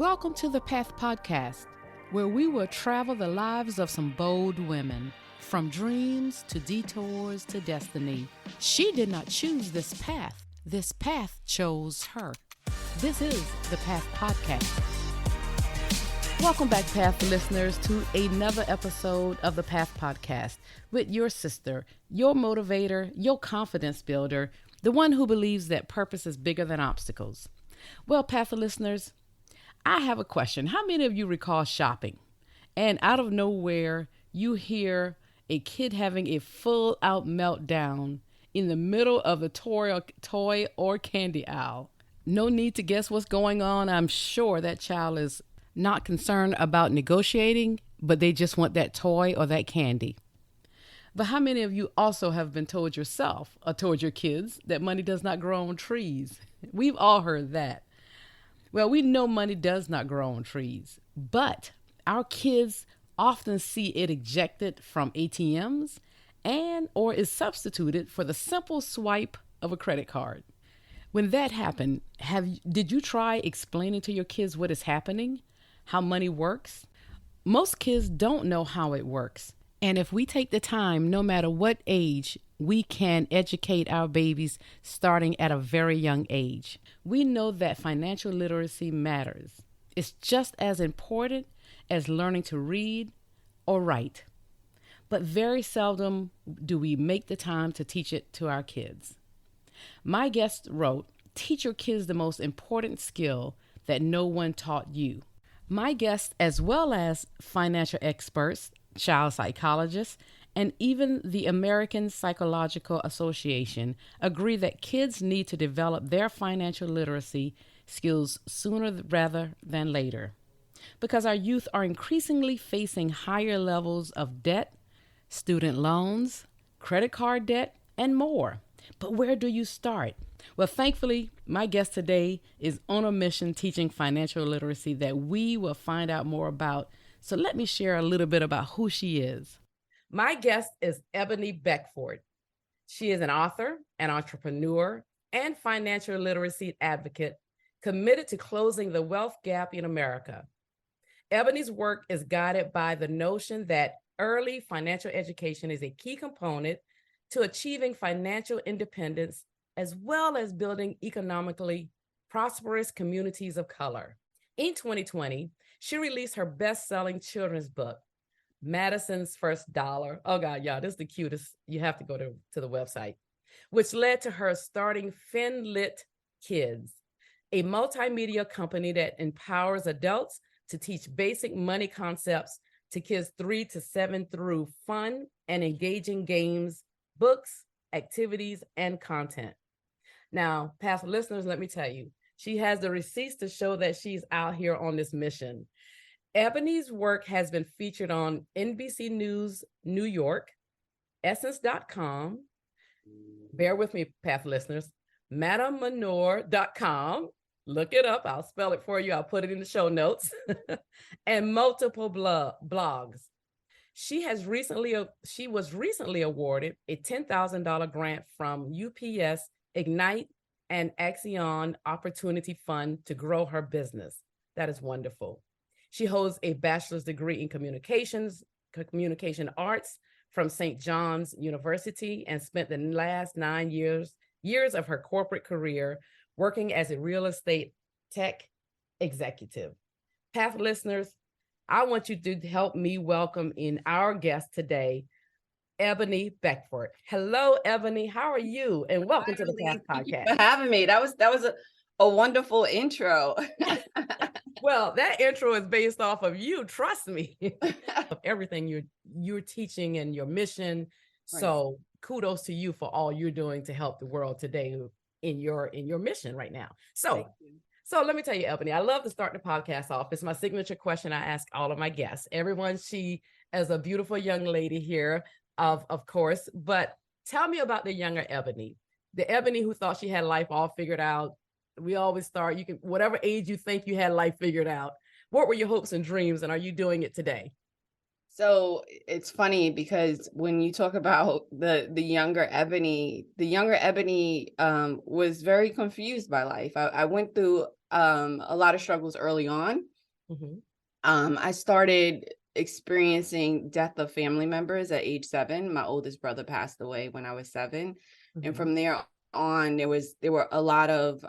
Welcome to the Path Podcast, where we will travel the lives of some bold women, from dreams to detours to destiny. She did not choose this path. This path chose her. This is the Path Podcast. Welcome back, Path listeners, to another episode of the Path Podcast with your sister, your motivator, your confidence builder, the one who believes that purpose is bigger than obstacles. Well, Path listeners, I have a question. How many of you recall shopping and out of nowhere you hear a kid having a full out meltdown in the middle of the toy or candy aisle? No need to guess what's going on. I'm sure that child is not concerned about negotiating, but they just want that toy or that candy. But how many of you also have been told yourself or told your kids that money does not grow on trees? We've all heard that. Well, we know money does not grow on trees, but our kids often see it ejected from ATMs and or is substituted for the simple swipe of a credit card. When that happened, did you try explaining to your kids what is happening, how money works? Most kids don't know how it works. And if we take the time, no matter what age, we can educate our babies starting at a very young age. We know that financial literacy matters. It's just as important as learning to read or write. But very seldom do we make the time to teach it to our kids. My guest wrote, "Teach your kids the most important skill that no one taught you." My guests, as well as financial experts, child psychologists, and even the American Psychological Association agree that kids need to develop their financial literacy skills sooner rather than later, because our youth are increasingly facing higher levels of debt, student loans, credit card debt, and more. But where do you start? Well, thankfully, my guest today is on a mission teaching financial literacy that we will find out more about. So let me share a little bit about who she is. My guest is Ebony Beckford. She is an author, an entrepreneur, and financial literacy advocate committed to closing the wealth gap in America. Ebony's work is guided by the notion that early financial education is a key component to achieving financial independence, as well as building economically prosperous communities of color. In 2020, she released her best-selling children's book, Madison's First Dollar. Oh God, y'all, this is the cutest. You have to go to the website, which led to her starting FinLit Kids, a multimedia company that empowers adults to teach basic money concepts to kids 3 to 7 through fun and engaging games, books, activities, and content. Now, past listeners, let me tell you, she has the receipts to show that she's out here on this mission. Ebony's work has been featured on NBC News New York, Essence.com, bear with me, Path listeners, MadamManure.com, look it up, I'll spell it for you, I'll put it in the show notes, and multiple blogs. She was recently awarded a $10,000 grant from UPS Ignite and Accion Opportunity Fund to grow her business. That is wonderful. She holds a bachelor's degree in communication arts from St. John's University and spent the last 9 years of her corporate career working as a real estate tech executive. Path listeners, I want you to help me welcome in our guest today, Ebony Beckford. Hello, Ebony. How are you? And welcome to the Path Podcast. Thank you for having me. That was a wonderful intro. Well, that intro is based off of you. Trust me, of everything you're teaching and your mission. Right. So kudos to you for all you're doing to help the world today in your mission right now. So let me tell you, Ebony, I love to start the podcast off. It's my signature question I ask all of my guests. Everyone, she is a beautiful young lady here, of course, but tell me about the younger Ebony, the Ebony who thought she had life all figured out. We always start, you can, whatever age you think you had life figured out. What were your hopes and dreams, and are you doing it today? So it's funny because when you talk about the younger Ebony, was very confused by life. I went through a lot of struggles early on. Mhm. I started experiencing death of family members at age 7. My oldest brother passed away when I was 7. And Mhm. from there on, there were a lot of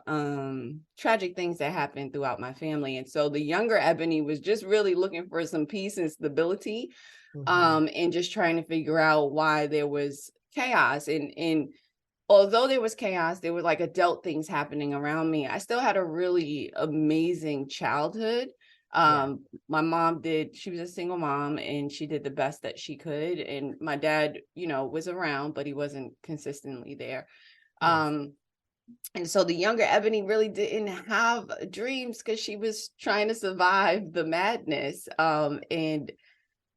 tragic things that happened throughout my family. And so the younger Ebony was just really looking for some peace and stability, Mhm. and just trying to figure out why there was chaos. And although there was chaos, there were like adult things happening around me. I still had a really amazing childhood. Yeah. My mom she was a single mom and she did the best that she could. And my dad, was around, but he wasn't consistently there. Yes. Um, and so the younger Ebony really didn't have dreams because she was trying to survive the madness. And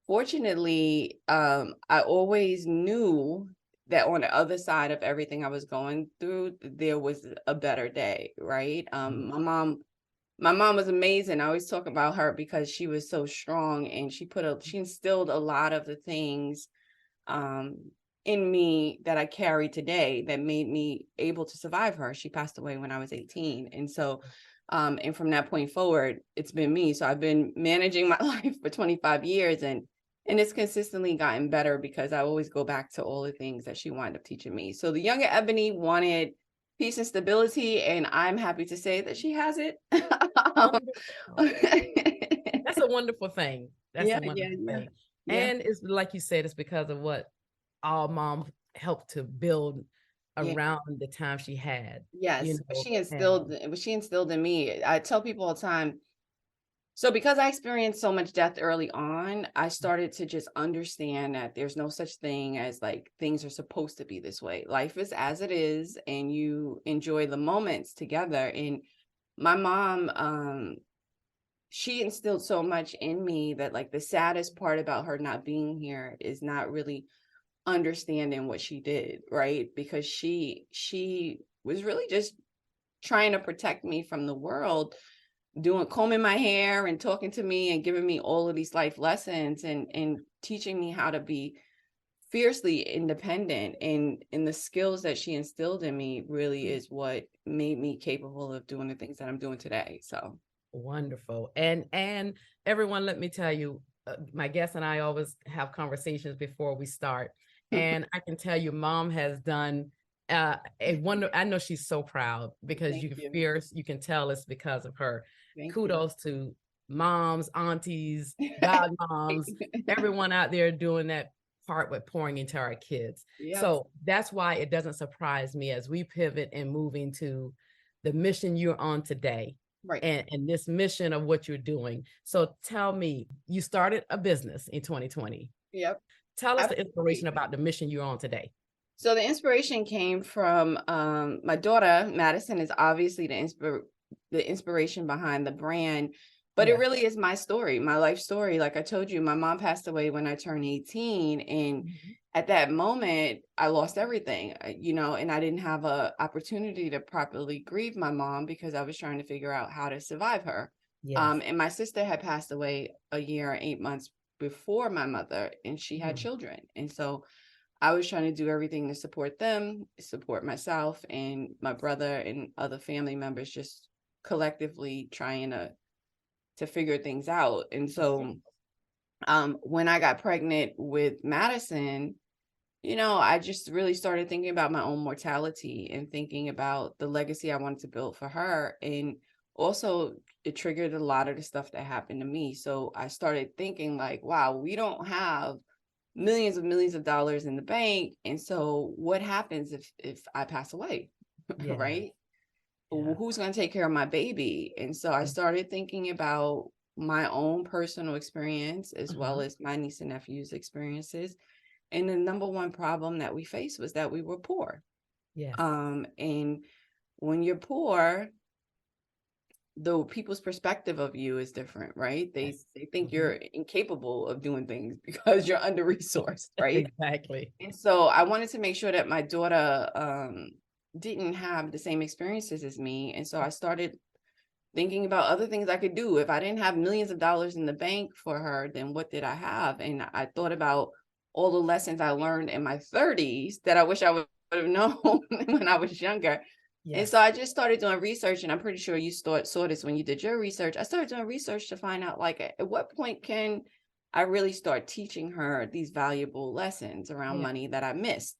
fortunately, I always knew that on the other side of everything I was going through, there was a better day, right? Yeah. My mom was amazing. I always talk about her because she was so strong and she instilled a lot of the things um in me that I carry today that made me able to survive her. She passed away when I was 18. And so and from that point forward, it's been me. So I've been managing my life for 25 years, and it's consistently gotten better because I always go back to all the things that she wound up teaching me. So the younger Ebony wanted peace and stability, and I'm happy to say that she has it. Wonderful. That's a wonderful thing. That's Yeah, a yeah, wonderful yeah, thing. yeah, And it's like you said, it's because of what our mom helped to build yeah. around the time she had, Yes, and what she instilled in me. I tell people all the time, so because I experienced so much death early on, I started to just understand that there's no such thing as like things are supposed to be this way. Life is as it is, and you enjoy the moments together. And my mom, she instilled so much in me that like the saddest part about her not being here is not really understanding what she did, right? Because she was really just trying to protect me from the world, doing combing my hair and talking to me and giving me all of these life lessons, and teaching me how to be fiercely independent, and the skills that she instilled in me really is what made me capable of doing the things that I'm doing today. So wonderful. And everyone, let me tell you, my guests and I always have conversations before we start, and I can tell you, Mom has done a wonder. I know she's so proud because thank you. you can tell it's because of her. Thank you. Kudos to moms, aunties, godmoms, everyone out there doing that part with pouring into our kids. Yep. So that's why it doesn't surprise me as we pivot and move into the mission you're on today, Right. and this mission of what you're doing. So tell me, you started a business in 2020. Yep. Tell us the Absolutely. inspiration about the mission you're on today. So the inspiration came from my daughter. Madison is obviously the inspiration behind the brand, but it Yeah. really is my story, my life story. Like I told you, my mom passed away when I turned 18, and Mhm. at that moment I lost everything, and I didn't have a opportunity to properly grieve my mom because I was trying to figure out how to survive her. Yes. And my sister had passed away a year and 8 months before my mother, and she had Mhm. children. And so I was trying to do everything to support them, support myself and my brother and other family members, just collectively trying to figure things out. And so when I got pregnant with Madison, I just really started thinking about my own mortality and thinking about the legacy I wanted to build for her. And also it triggered a lot of the stuff that happened to me. So I started thinking like, wow, we don't have millions of dollars in the bank. And so what happens if I pass away? Yeah. Right? Yeah. Who's going to take care of my baby? And so I Mhm. started thinking about my own personal experience as well Mhm. as my niece and nephew's experiences. And the number one problem that we faced was that we were poor. Yes. And when you're poor, the people's perspective of you is different, right? They Yes. they think you're Mhm. incapable of doing things because you're under resourced, right? Exactly. And so I wanted to make sure that my daughter didn't have the same experiences as me. And so I started thinking about other things I could do. If I didn't have millions of dollars in the bank for her, then what did I have? And I thought about all the lessons I learned in my 30s that I wish I would have known when I was younger. And so I just started doing research, and I'm pretty sure you saw this when you did your research. I started doing research to find out, like, at what point can I really start teaching her these valuable lessons around money that I missed.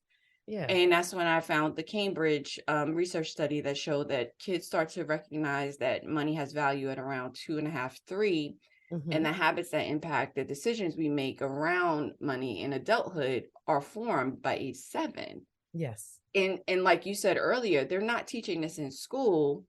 Yeah. And that's when I found the Cambridge research study that showed that kids start to recognize that money has value at around 2.5, 3, and the habits that impact the decisions we make around money in adulthood are formed by age 7. Yes. And like you said earlier, they're not teaching this in school.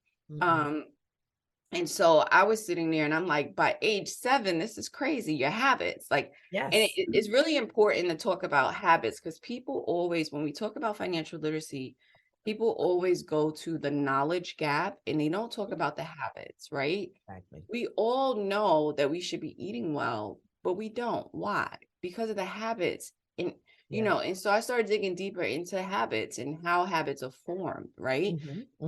And so I was sitting there and I'm like, by age 7, this is crazy. Your habits, like, yes. And it's really important to talk about habits, because people always, when we talk about financial literacy, people always go to the knowledge gap and they don't talk about the habits, right? Exactly. We all know that we should be eating well, but we don't. Why? Because of the habits. And and so I started digging deeper into habits and how habits are formed, right?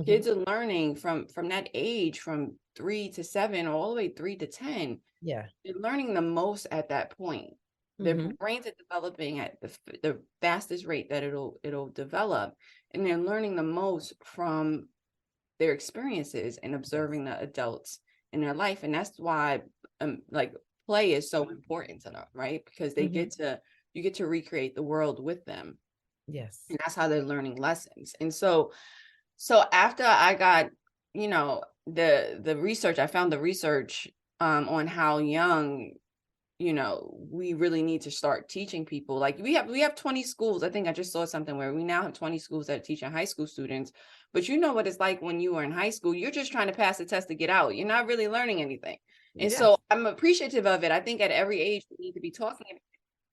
Kids are learning from that age, from 3 to 7, all the way 3 to 10. Yeah. They're learning the most at that point. Their brains are developing at the fastest rate that it'll develop. And they're learning the most from their experiences and observing the adults in their life. And that's why like play is so important to them, right? Because they you get to recreate the world with them. Yes. And that's how they're learning lessons. And so after I got, the research, I found the research on how young, we really need to start teaching people. Like we have 20 schools. I think I just saw something where we now have 20 schools that are teaching high school students. But you know what it's like when you were in high school, you're just trying to pass the test to get out. You're not really learning anything. And so I'm appreciative of it. I think at every age we need to be talking about it.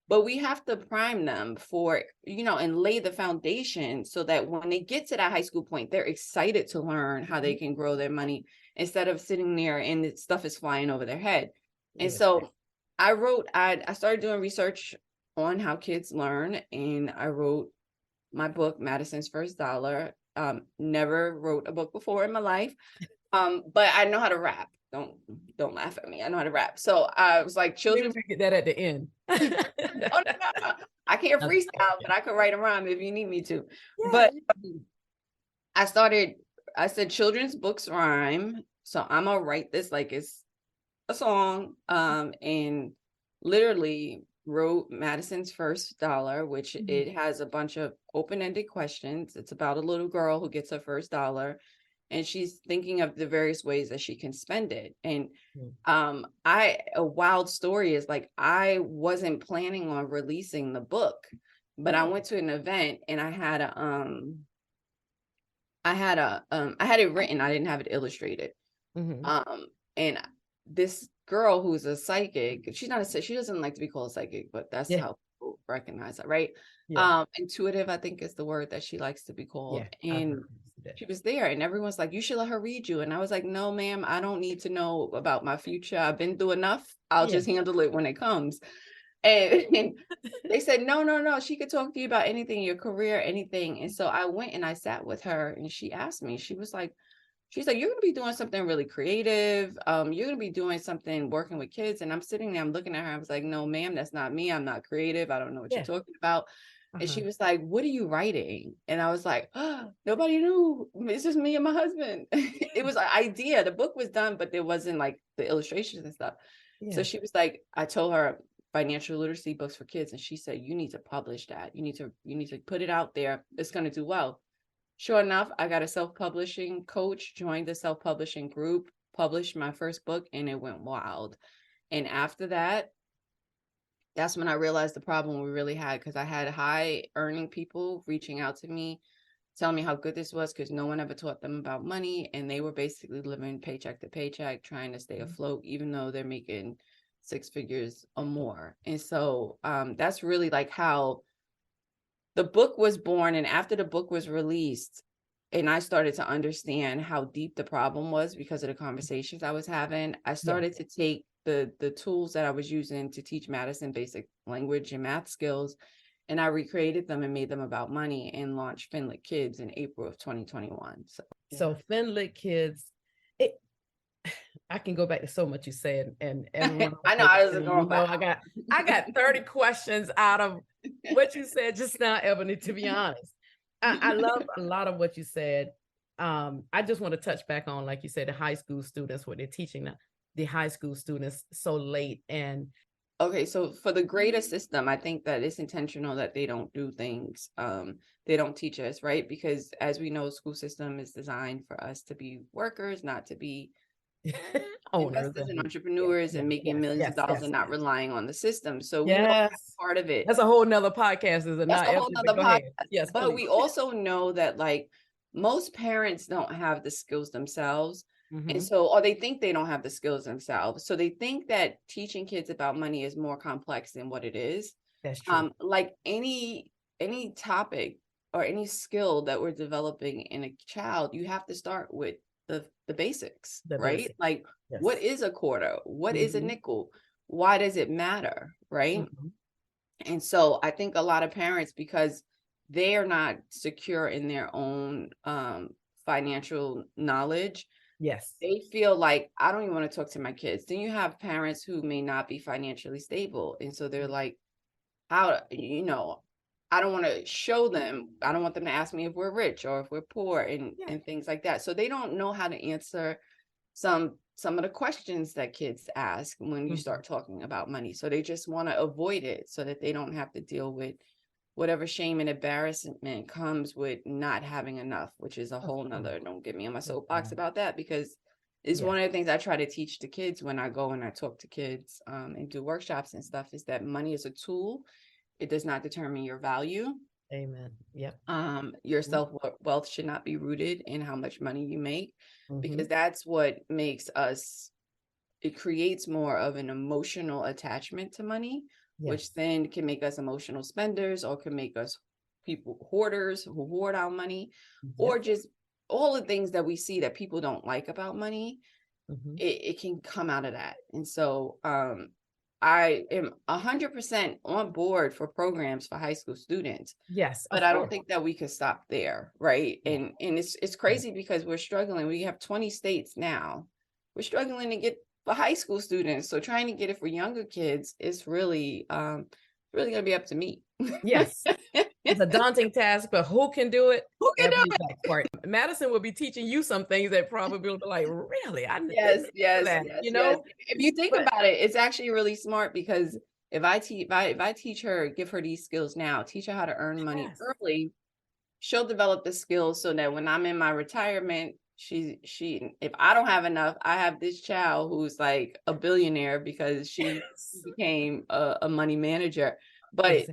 But we have to prime them for, and lay the foundation so that when they get to that high school point, they're excited to learn how they can grow their money instead of sitting there and the stuff is flying over their head. And so I started doing research on how kids learn, and I wrote my book, Madison's First Dollar. Never wrote a book before in my life, but I know how to rap. Don't laugh at me. I know how to rap. So I was like, children. Maybe we get that at the end. No. I can't freestyle, but I could write a rhyme if you need me to. Yeah. But I said children's books rhyme. So I'm gonna write this like it's a song. And literally wrote Madison's First Dollar, which it has a bunch of open-ended questions. It's about a little girl who gets her first dollar, and she's thinking of the various ways that she can spend it. And a wild story is, like, I wasn't planning on releasing the book, but I went to an event and I had it written. I didn't have it illustrated. And this girl who's a psychic, she doesn't like to be called a psychic, but that's how people recognize it, right? Intuitive, I think, is the word that she likes to be called. And she was there, and everyone's like, you should let her read you. And I was like, no, ma'am, I don't need to know about my future. I've been through enough. I'll just handle it when it comes. And they said, no, she could talk to you about anything, your career, anything. And so I went and I sat with her, and she asked me, she's like, you're going to be doing something really creative. You're going to be doing something working with kids. And I'm sitting there, I'm looking at her. I was like, no, ma'am, that's not me. I'm not creative. I don't know what you're talking about. And she was like, what are you writing? And I was like, oh, nobody knew. It's just me and my husband. It was an idea. The book was done, but there wasn't like the illustrations and stuff. So she was like, I told her financial literacy books for kids. And she said, you need to publish that. You need to put it out there. It's going to do well. Sure enough, I got a self-publishing coach, joined the self-publishing group, published my first book, and it went wild. And after that, that's when I realized the problem we really had, because I had high earning people reaching out to me, telling me how good this was, because no one ever taught them about money. And they were basically living paycheck to paycheck, trying to stay afloat, even though they're making 6 figures or more. And so that's really like how the book was born. And after the book was released, and I started to understand how deep the problem was because of the conversations I was having, I started to take the tools that I was using to teach Madison basic language and math skills, and I recreated them and made them about money, and launched Finlit Kids in April of 2021. So Finlit Kids, I can go back to so much you said, and everyone I know I was going back. I got 30 questions out of what you said just now, Ebony, to be honest. I love a lot of what you said. I just want to touch back on, like you said, the high school students, what they're teaching the high school students so late. And okay, so for the greater system, I think that it's intentional that they don't do things. They don't teach us, right? Because as we know, school system is designed for us to be workers, not to be owners investors and and entrepreneurs and making millions of dollars and not relying on the system. So we know that's part of it. That's a whole nother podcast, is it That's not, a whole Ebony? But nother go podcast. ahead. Yes, But please. we also know that like most parents don't have the skills themselves. And so, or they think they don't have the skills themselves. So they think that teaching kids about money is more complex than what it is. That's true. Like any topic or any skill that we're developing in a child, you have to start with the basics, right? Basics. Like what is a quarter? What is a nickel? Why does it matter? Right. And so I think a lot of parents, because they are not secure in their own financial knowledge, yes, they feel like, I don't even want to talk to my kids. Then you have parents who may not be financially stable. And so they're like, how, I don't want to show them. I don't want them to ask me if we're rich or if we're poor and things like that. So they don't know how to answer some of the questions that kids ask when you start talking about money. So they just want to avoid it so that they don't have to deal with whatever shame and embarrassment comes with not having enough, which is a whole nother, don't get me on my soapbox about that, because it's one of the things I try to teach the kids when I go and I talk to kids and do workshops and stuff, is that money is a tool. It does not determine your value. Amen. Yep. Your self-wealth should not be rooted in how much money you make, because that's what makes us, it creates more of an emotional attachment to money, which then can make us emotional spenders, or can make us people hoarders who hoard our money, or just all the things that we see that people don't like about money. It can come out of that. And so I am 100% on board for programs for high school students. Yes, but I don't think that we could stop there, right? And it's crazy because we're struggling. We have 20 states now. We're struggling to get for high school students. So trying to get it for younger kids is really going to be up to me. Yes. It's a daunting task, but who can do it? Who can do Ebony Beckford. Madison will be teaching you some things that probably will be like, really? Yes. You know? If you think about it, it's actually really smart, because if I teach her, give her these skills now, teach her how to earn money early, she'll develop the skills so that when I'm in my retirement, she if I don't have enough, I have this child who's like a billionaire because she became a money manager. But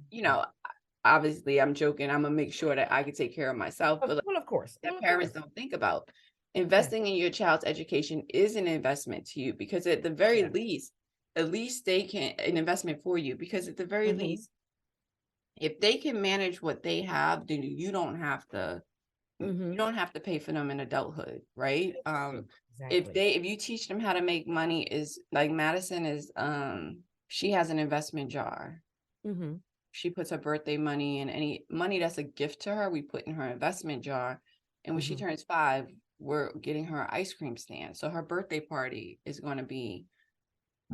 obviously I'm joking. I'm gonna make sure that I can take care of myself. But well, of course, that parents don't think about. Investing in your child's education is an investment to you, because at the very least, at least they can, an investment for you, because at the very least, if they can manage what they have, then you don't have to you don't have to pay for them in adulthood, right? If you teach them how to make money, is like Madison is she has an investment jar. She puts her birthday money and any money that's a gift to her, we put in her investment jar. And when she turns 5, we're getting her an ice cream stand. So her birthday party is going to be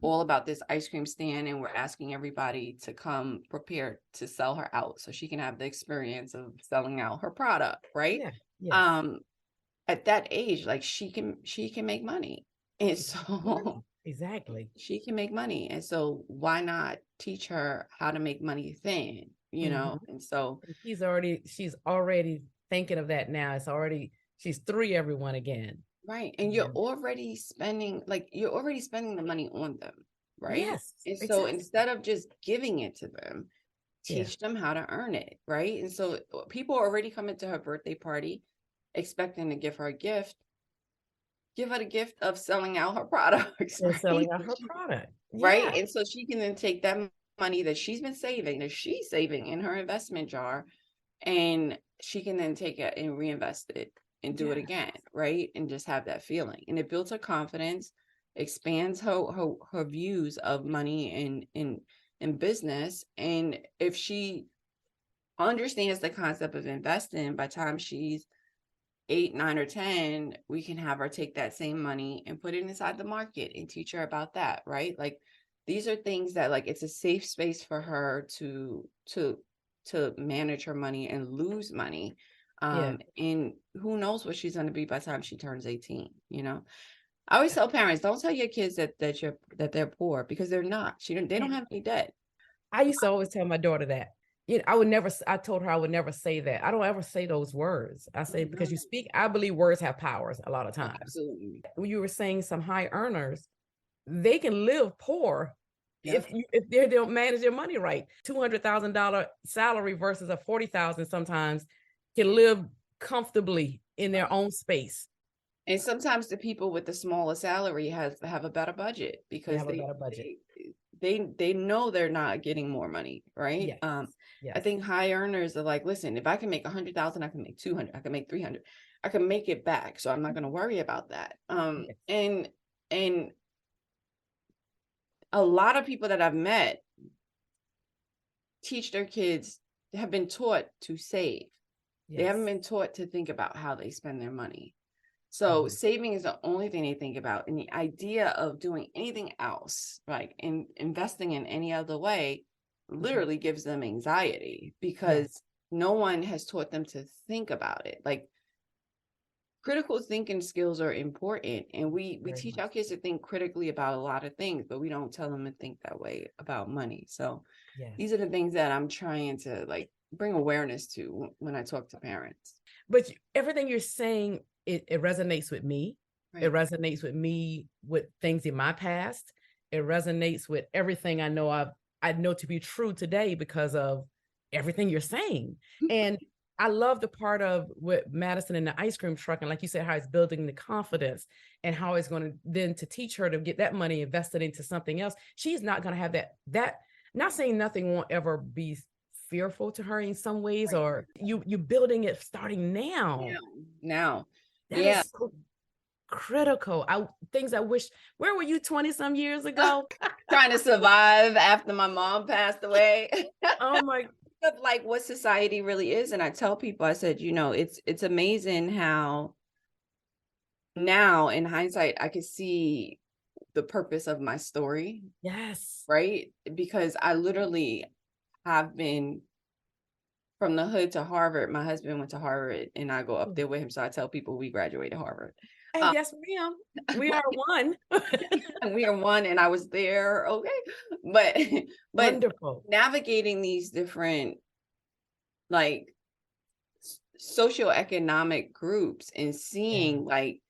all about this ice cream stand, and we're asking everybody to come prepared to sell her out so she can have the experience of selling out her product, right? At that age, like she can make money. And so she can make money. And so why not teach her how to make money then, And so she's already thinking of that now. She's 3, everyone, again. Right. And you're already spending the money on them, right? Yes. And so instead of just giving it to them, teach them how to earn it, right? And so people are already coming to her birthday party expecting to give her a gift. Give her the gift of selling out her products. Right? Selling out her product. Right. And so she can then take that money that she's been saving, that she's saving in her investment jar, and she can then take it and reinvest it and do it again, right? And just have that feeling. And it builds her confidence, expands her views of money and business. And if she understands the concept of investing, by the time she's 8, 9, or 10, we can have her take that same money and put it inside the market and teach her about that, right? Like these are things that, like, it's a safe space for her to manage her money and lose money. Yeah. And who knows what she's going to be by the time she turns 18, you know? I always tell parents, don't tell your kids that they're poor, because they're not. They don't have any debt. I used to always tell my daughter that. I would never, I told her I would never say that. I don't ever say those words. I say, because you speak, I believe words have powers a lot of times. Absolutely. When you were saying some high earners, they can live poor Yep. if they don't manage their money right. $200,000 salary versus a $40,000 sometimes can live comfortably in their own space. And sometimes the people with the smaller salary have a better budget, They because have a better budget. they know they're not getting more money, right? Yes. Yes. I think high earners are like, listen, if I can make 100,000, I can make 200, I can make 300, I can make it back, so I'm not going to worry about that. Yes. And a lot of people that I've met teach their kids, have been taught to save. They haven't been taught to think about how they spend their money. So saving is the only thing they think about. And the idea of doing anything else, like investing in any other way, literally gives them anxiety, because no one has taught them to think about it. Like, critical thinking skills are important. And we teach our kids to think critically about a lot of things, but we don't tell them to think that way about money. So these are the things that I'm trying to like bring awareness to when I talk to parents. But everything you're saying, it resonates with me. Right. It resonates with me with things in my past. It resonates with everything I know to be true today because of everything you're saying. And I love the part of what Madison and the ice cream truck, and like you said, how it's building the confidence and how it's going to then to teach her to get that money invested into something else. She's not going to have that. Not saying nothing won't ever be fearful to her in some ways, or you building it starting now. That is so critical. Things I wish, where were you 20 some years ago? Trying to survive after my mom passed away. Oh my God. Of like what society really is. And I tell people, I said, it's amazing how now in hindsight, I could see the purpose of my story. Yes. Right. Because I literally have been from the hood to Harvard. My husband went to Harvard and I go up there with him. So I tell people we graduated Harvard. Hey, yes, ma'am. We are one. We are one, and I was there. Okay. But wonderful. Navigating these different like socioeconomic groups and seeing like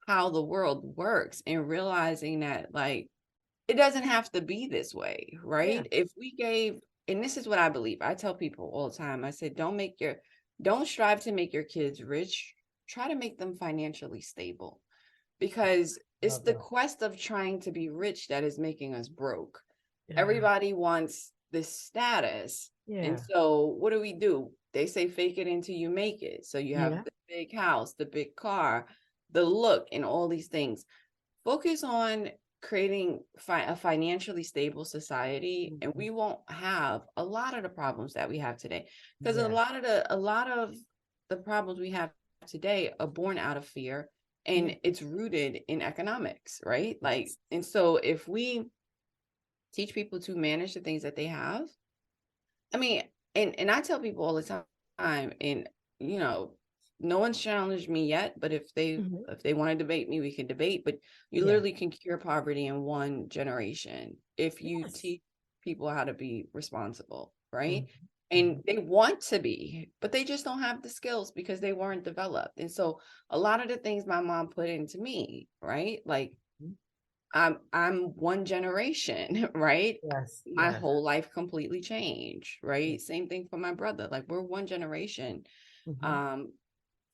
how the world works and realizing that like it doesn't have to be this way, right? If we gave, and this is what I believe, I tell people all the time, I said, don't strive to make your kids rich, try to make them financially stable, because it's the quest of trying to be rich that is making us broke. Everybody wants this status. And so what do? They say fake it until you make it. So you have the big house, the big car, the look, and all these things. Focus on creating a financially stable society, and we won't have a lot of the problems that we have today. Because a lot of the problems we have today are born out of fear, and it's rooted in economics, right? Like, and so if we teach people to manage the things that they have, I mean, and I tell people all the time, and no one's challenged me yet, but if they want to debate me, we can debate. But you literally can cure poverty in one generation if you teach people how to be responsible, right? And they want to be, but they just don't have the skills because they weren't developed. And so a lot of the things my mom put into me, right? Like I'm one generation, right? My whole life completely changed, right? Same thing for my brother. Like we're one generation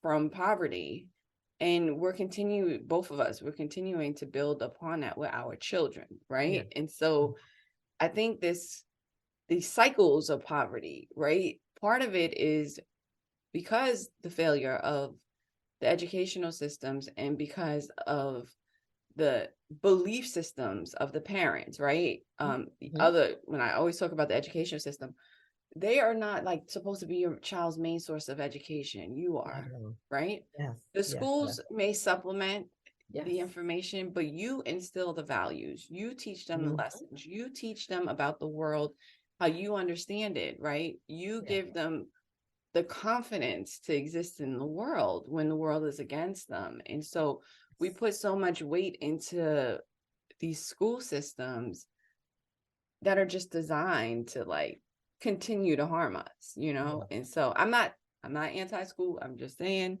from poverty, and both of us, we're continuing to build upon that with our children, right? And so I think these cycles of poverty, right? Part of it is because the failure of the educational systems and because of the belief systems of the parents, right? When I always talk about the education system, they are not like supposed to be your child's main source of education. You are, right? The schools may supplement the information, but you instill the values. You teach them the lessons. You teach them about the world, how you understand it, right? You give them the confidence to exist in the world when the world is against them. And so we put so much weight into these school systems that are just designed to like continue to harm us, you know? And so I'm not anti-school. I'm just saying,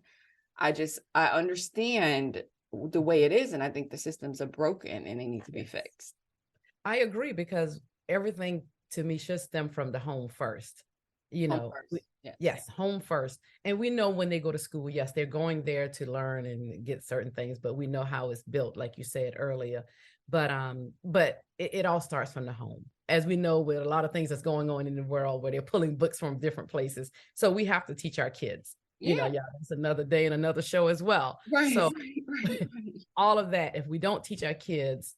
I understand the way it is. And I think the systems are broken and they need to be fixed. I agree, because everything to me should stem from the home first. You know, yes, home first. And we know when they go to school, yes, they're going there to learn and get certain things, but we know how it's built, like you said earlier. But it all starts from the home, as we know, with a lot of things that's going on in the world where they're pulling books from different places. So we have to teach our kids. You know, it's another day and another show as well. Right. So all of that, if we don't teach our kids,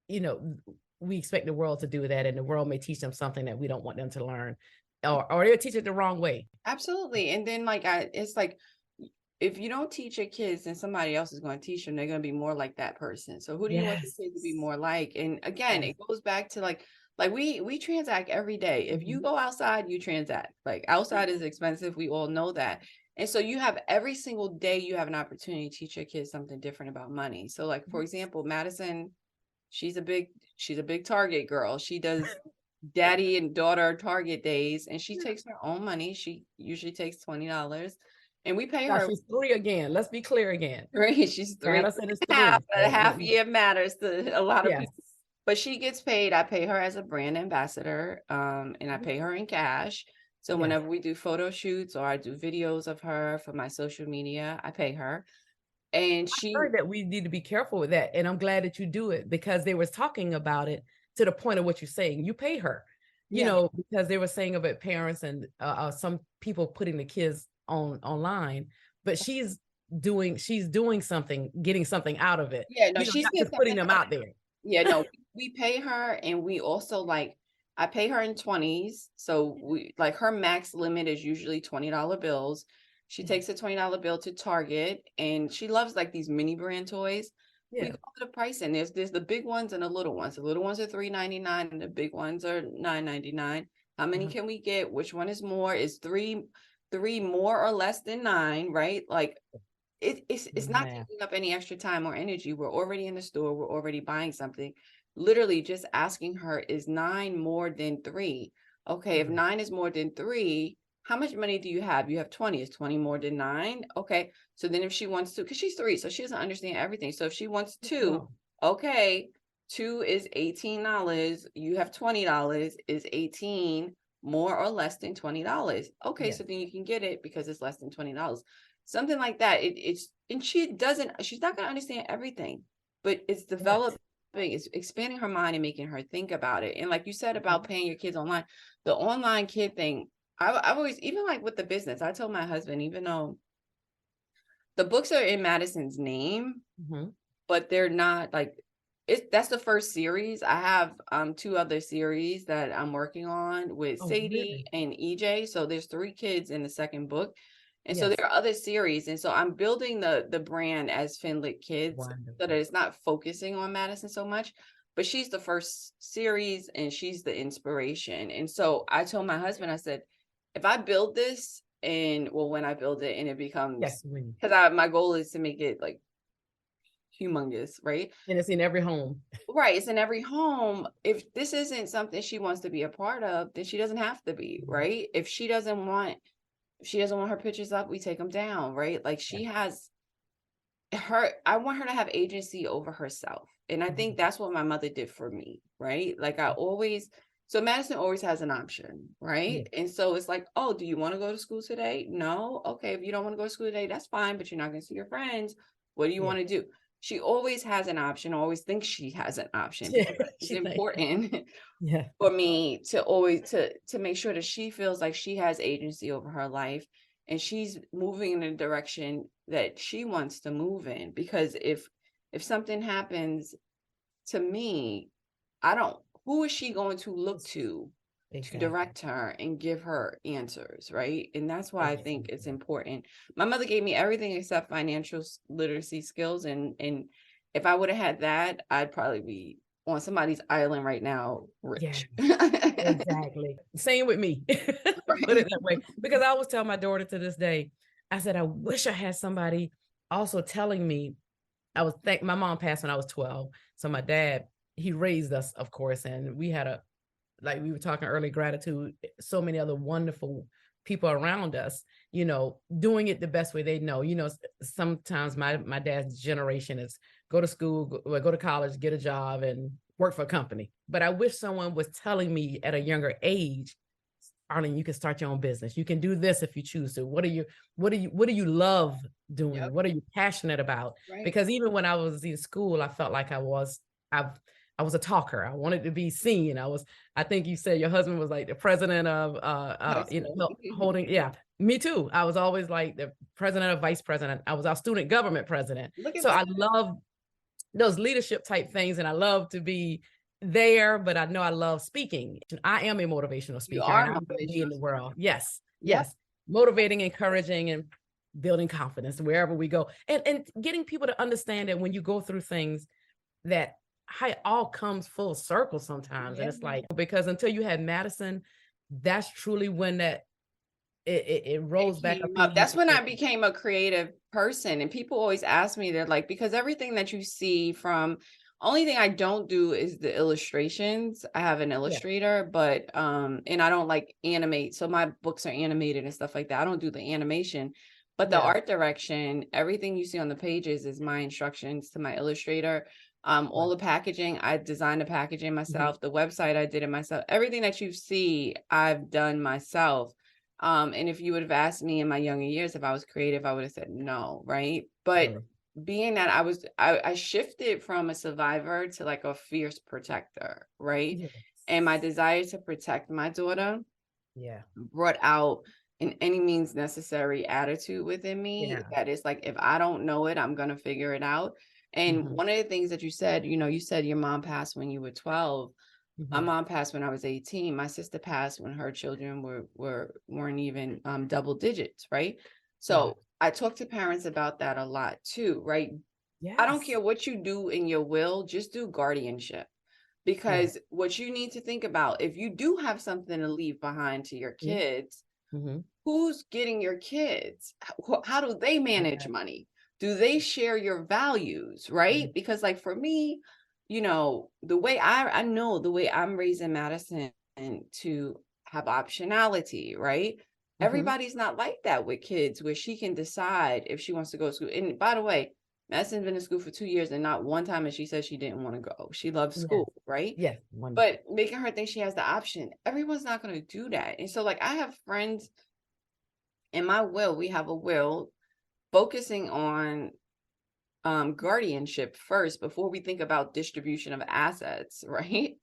you know, we expect the world to do that, and the world may teach them something that we don't want them to learn, or they'll teach it the wrong way. Absolutely. And then it's like, if you don't teach your kids, then somebody else is going to teach them. They're going to be more like that person. So who do you want your kids to be more like? And again, it goes back to like we transact every day. If you go outside, you transact. Like outside is expensive. We all know that. And so you have every single day, you have an opportunity to teach your kids something different about money. So like, for example, Madison, she's a big Target girl. She does daddy and daughter Target days, and she takes her own money. She usually takes $20. And we pay her. She's 3 again. Let's be clear again. Right. She's 3. Half year matters to a lot of people. But she gets paid. I pay her as a brand ambassador, and I pay her in cash. So whenever we do photo shoots or I do videos of her for my social media, I pay her. And I heard that we need to be careful with that. And I'm glad that you do it, because they was talking about it to the point of what you're saying. You pay her, you know, because they were saying about parents and some people putting the kids online, but she's doing something, getting something out of it. Yeah, no, she's not just putting them out there. Yeah, no, we pay her, and we also I pay her in 20s. So we her max limit is usually $20 bills. She takes a $20 bill to Target, and she loves these mini brand toys. We call it a price, and there's the big ones and the little ones. The little ones are $3.99 and the big ones are $9.99. How many can we get? Which one is more? Is three more or less than 9, right? It's not taking up any extra time or energy. We're already in the store. We're already buying something. Literally just asking her, is 9 more than 3? Okay, if 9 is more than 3, how much money do you have? You have 20. Is 20 more than 9? Okay, so then if she wants to, because she's 3, so she doesn't understand everything. So if she wants 2, okay, 2 is $18. You have $20. Is 18 more or less than $20? Okay, so then you can get it because it's less than $20. Something like that. And she's not going to understand everything, but it's developing, it's expanding her mind and making her think about it. And like you said about paying your kids online, the online kid thing, I've always, even with the business, I told my husband, even though the books are in Madison's name, but they're not that's the first series. I have 2 other series that I'm working on with Sadie and EJ. So there's 3 kids in the second book. And so there are other series. And so I'm building the brand as Finlit Kids so that it's not focusing on Madison so much. But she's the first series and she's the inspiration. And so I told my husband, I said, if I build this when I build it and it becomes, because my goal is to make it humongous, right? And it's in every home. Right. It's in every home. If this isn't something she wants to be a part of, then she doesn't have to be, right? If she doesn't want her pictures up, we take them down, right? She has I want her to have agency over herself. And I think that's what my mother did for me, right? So Madison always has an option, right? And so it's oh, do you want to go to school today? No. Okay. If you don't want to go to school today, that's fine, but you're not going to see your friends. What do you want to do? She always has an option, always thinks she has an option. It's important for me to always to make sure that she feels like she has agency over her life and she's moving in the direction that she wants to move in. Because if something happens to me, who is she going to look to direct her and give her answers, right? And that's why I think it's important. My mother gave me everything except financial literacy skills, and if I would have had that, I'd probably be on somebody's island right now, rich. Exactly. Same with me. put it that way, because I always tell my daughter to this day, I said, I wish I had somebody also telling me. My mom passed when I was 12. So my dad, he raised us, of course. And we had like we were talking early, gratitude, so many other wonderful people around us, doing it the best way they know. Sometimes my dad's generation is go to school, go to college, get a job and work for a company. But I wish someone was telling me at a younger age, Arlene, you can start your own business. You can do this if you choose to. What do you love doing? Yep. What are you passionate about? Right. Because even when I was in school, I felt like I was a talker. I wanted to be seen. I think you said your husband was like the president of holding. Yeah, me too. I was always like the president or vice president. I was our student government president. So I love those leadership type things, and I love to be there, but I know I love speaking. I am a motivational speaker. You are and I want to be in the world. Yes. Yep. Yes. Motivating, encouraging, and building confidence wherever we go. And getting people to understand that when you go through things, that it all comes full circle sometimes. And it's like, because until you had Madison, that's truly when it rolls back up. That's when I became a creative person. And people always ask me, they're like, because everything that you see from, only thing I don't do is the illustrations. I have an illustrator, but and I don't like animate. So my books are animated and stuff like that. I don't do the animation, but the art direction, everything you see on the pages is my instructions to my illustrator. All the packaging, I designed the packaging myself. The website, I did it myself. Everything that you see, I've done myself. And if you would have asked me in my younger years if I was creative, I would have said no, right? But being that I shifted from a survivor to like a fierce protector, right? Yes. And my desire to protect my daughter brought out an any means necessary attitude within me that is like, if I don't know it, I'm going to figure it out. And one of the things that you said, you said your mom passed when you were 12. My mom passed when I was 18. My sister passed when her children weren't even double digits, right? So I talk to parents about that a lot too, right? Yes. I don't care what you do in your will, just do guardianship. Because what you need to think about, if you do have something to leave behind to your kids, who's getting your kids? How do they manage money? Do they share your values, right? Because like for me, the way I know the way I'm raising Madison to have optionality, right? Everybody's not like that with kids, where she can decide if she wants to go to school. And by the way, Madison's been in school for 2 years and not one time has she said she didn't want to go. She loves school, right? Yeah. But making her think she has the option, everyone's not going to do that. And so like I have friends in my will, we have a will focusing on guardianship first before we think about distribution of assets, right?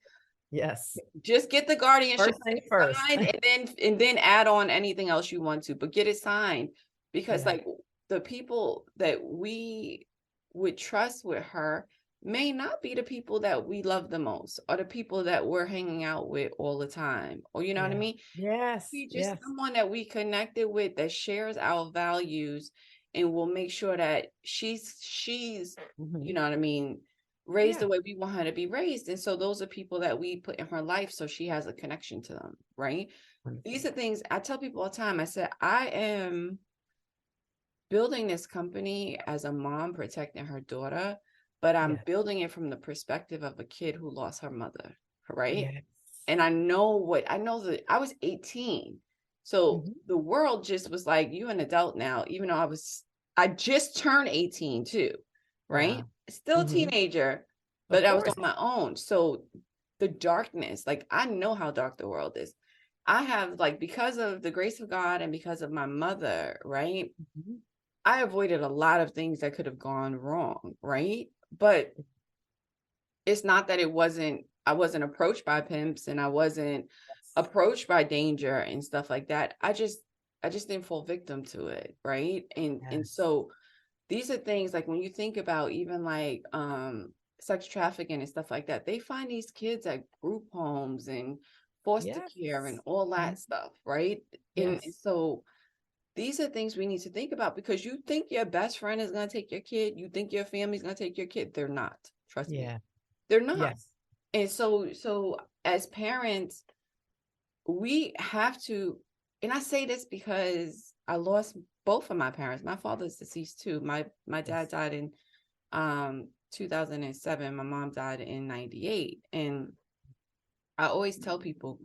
Yes. Just get the guardianship first and then add on anything else you want to, but get it signed, because like the people that we would trust with her may not be the people that we love the most, or the people that we're hanging out with all the time, or you know what I mean? Yes. Just someone that we connected with that shares our values, and we'll make sure that she's you know what I mean, raised the way we want her to be raised. And so those are people that we put in her life so she has a connection to them, right? These are things I tell people all the time. I said, I am building this company as a mom protecting her daughter, but I'm building it from the perspective of a kid who lost her mother, right? Yes. And I know that I was 18. So the world just was like, you an adult now, even though I just turned 18 too, right? Wow. Still a teenager, but I was on my own. So the darkness, like I know how dark the world is. I have, like, because of the grace of God and because of my mother, right? I avoided a lot of things that could have gone wrong, right? But it's not that I wasn't approached by pimps and I wasn't approached by danger and stuff like that. I just didn't fall victim to it, right? And so these are things like when you think about even like sex trafficking and stuff like that, they find these kids at group homes and foster care and all that stuff, right? And so these are things we need to think about, because you think your best friend is going to take your kid, you think your family's going to take your kid. They're not. Trust me. They're not. And so as parents, we have to and I say this because I lost both of my parents. My father's deceased too. My dad died in 2007. My mom died in 98. And I always tell people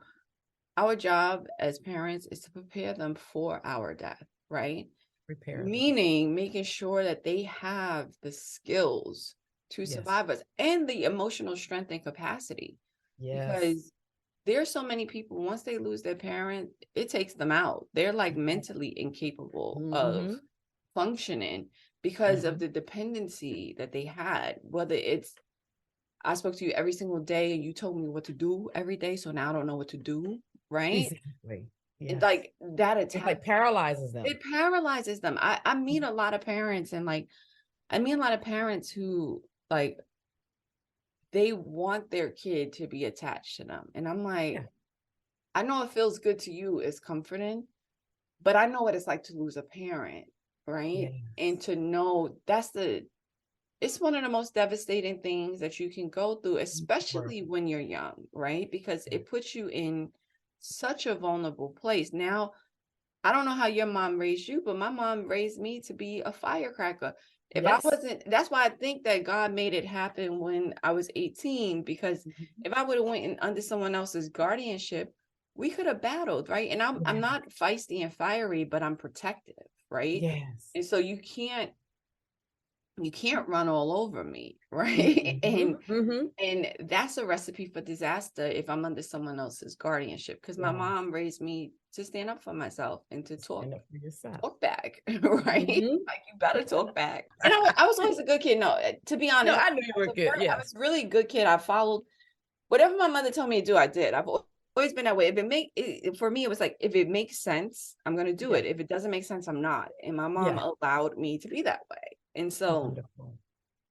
our job as parents is to prepare them for our death, right? Prepare them. Meaning making sure that they have the skills to survive us and the emotional strength and capacity. Because there's so many people, once they lose their parent, it takes them out. They're like mentally incapable of functioning because of the dependency that they had. Whether it's, I spoke to you every single day and you told me what to do every day, so now I don't know what to do, right? Exactly. It's like that attack. It like paralyzes them. It paralyzes them. I meet a lot of parents, and like I meet a lot of parents who like they want their kid to be attached to them. And I'm like, I know it feels good to you, it's comforting, but I know what it's like to lose a parent, right? And to know it's one of the most devastating things that you can go through, especially when you're young, right? Because it puts you in such a vulnerable place. Now, I don't know how your mom raised you, but my mom raised me to be a firecracker. If I wasn't, that's why I think that God made it happen when I was 18, because if I would have went in under someone else's guardianship, we could have battled, right? And I'm not feisty and fiery, but I'm protective, right? And so you can't run all over me, right? And that's a recipe for disaster if I'm under someone else's guardianship, because my mom raised me to stand up for myself and to talk back, right? Like, you better talk back. And I was always a good kid. No, to be honest, I knew you were good. I was really a good kid. I followed whatever my mother told me to do, I did. I've always been that way. For me, it was like, if it makes sense, I'm going to do it. If it doesn't make sense, I'm not. And my mom allowed me to be that way. And so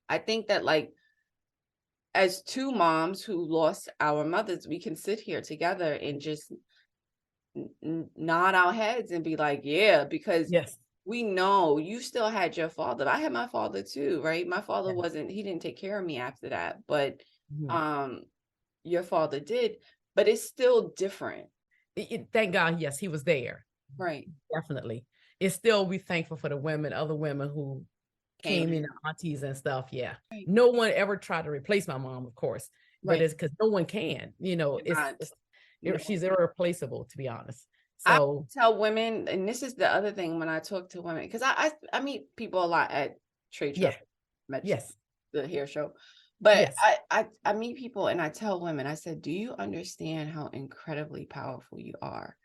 I think that, like, as two moms who lost our mothers, we can sit here together and just nod our heads and be like, yeah, because we know you still had your father. I had my father too, right? My father he didn't take care of me after that, but your father did, but it's still different. Thank God, yes, he was there. Right. Definitely. It's still, we thankful for the other women who came in, aunties and stuff. Yeah. Right. No one ever tried to replace my mom, of course, but it's because no one can, she's irreplaceable, to be honest. So I tell women, and this is the other thing when I talk to women, because I meet people a lot at trade shows, the hair show, but I meet people and I tell women, I said, do you understand how incredibly powerful you are?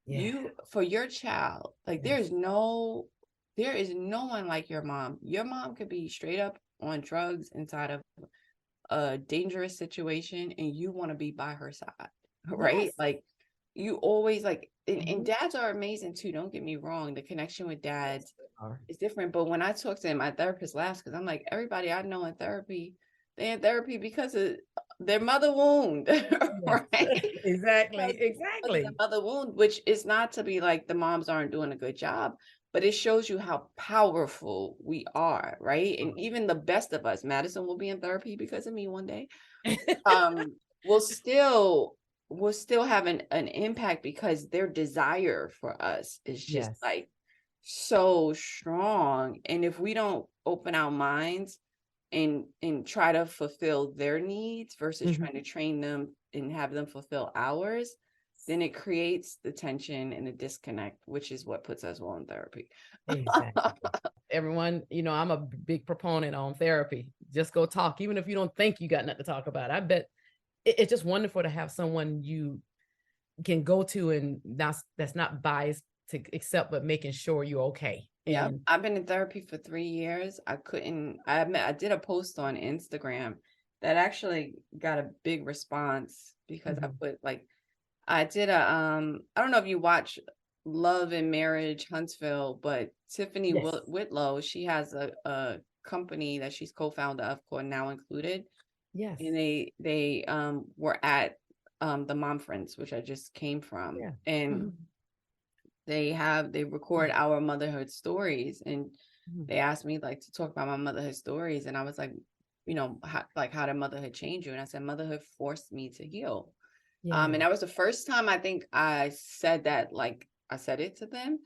You, for your child, like there is no one like your mom. Your mom could be straight up on drugs inside of a dangerous situation, and you want to be by her side, right? Like, you always like, and dads are amazing too. Don't get me wrong. The connection with dads is different. But when I talk to them, my therapist laughs because I'm like, everybody I know in therapy, they're in therapy because of their mother wound, right? Exactly. The mother wound, which is not to be like the moms aren't doing a good job, but it shows you how powerful we are, right? And even the best of us, Madison will be in therapy because of me one day. Will still have an impact because their desire for us is just like so strong. And if we don't open our minds and try to fulfill their needs versus trying to train them and have them fulfill ours, then it creates the tension and the disconnect, which is what puts us all in therapy. Exactly. Everyone, I'm a big proponent on therapy. Just go talk, even if you don't think you got nothing to talk about. I bet it's just wonderful to have someone you can go to and that's not biased to accept, but making sure you're okay. Yeah, I've been in therapy for 3 years. I did a post on Instagram that actually got a big response because I put like, I did I don't know if you watch Love and Marriage Huntsville, but Tiffany Whitlow, she has a company that she's co-founder of called Now Included. Yes. And they were at the Mom Friends, which I just came from. Yeah. And they record our motherhood stories, and they asked me like to talk about my motherhood stories, and I was like, how did motherhood change you? And I said, motherhood forced me to heal. And that was the first time I think I said that, like I said it to them.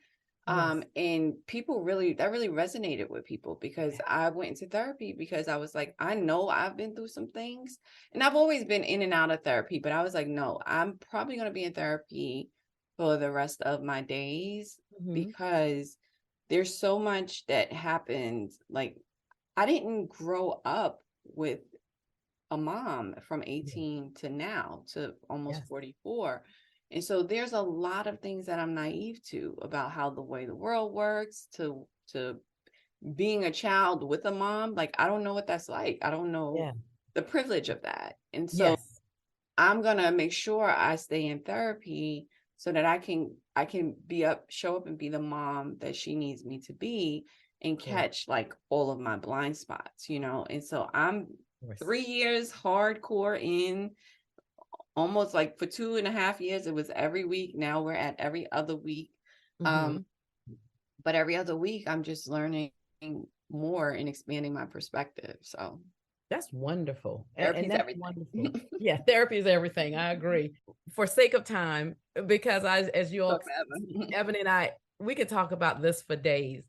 Yes. And that really resonated with people, because I went into therapy because I was like, I know I've been through some things, and I've always been in and out of therapy, but I was like, no, I'm probably going to be in therapy for the rest of my days, Mhm. because there's so much that happened. Like, I didn't grow up with a mom from Yeah. 18 to now to almost Yes. 44. And so there's a lot of things that I'm naive to about how the way the world works, to being a child with a mom. Like, I don't know what that's like. I don't know Yeah. the privilege of that. And so Yes. I'm going to make sure I stay in therapy so that I can show up and be the mom that she needs me to be, and Great. catch like all of my blind spots, And so I'm Of course. 3 years hardcore in, almost like for 2.5 years, it was every week. Now we're at every other week. Um, Mhm. but every other week I'm just learning more and expanding my perspective. So That's wonderful. And therapy's that's wonderful. everything. Yeah, therapy is everything. I agree. For sake of time, because as you all, Talk forever. Ebony and I, we could talk about this for days.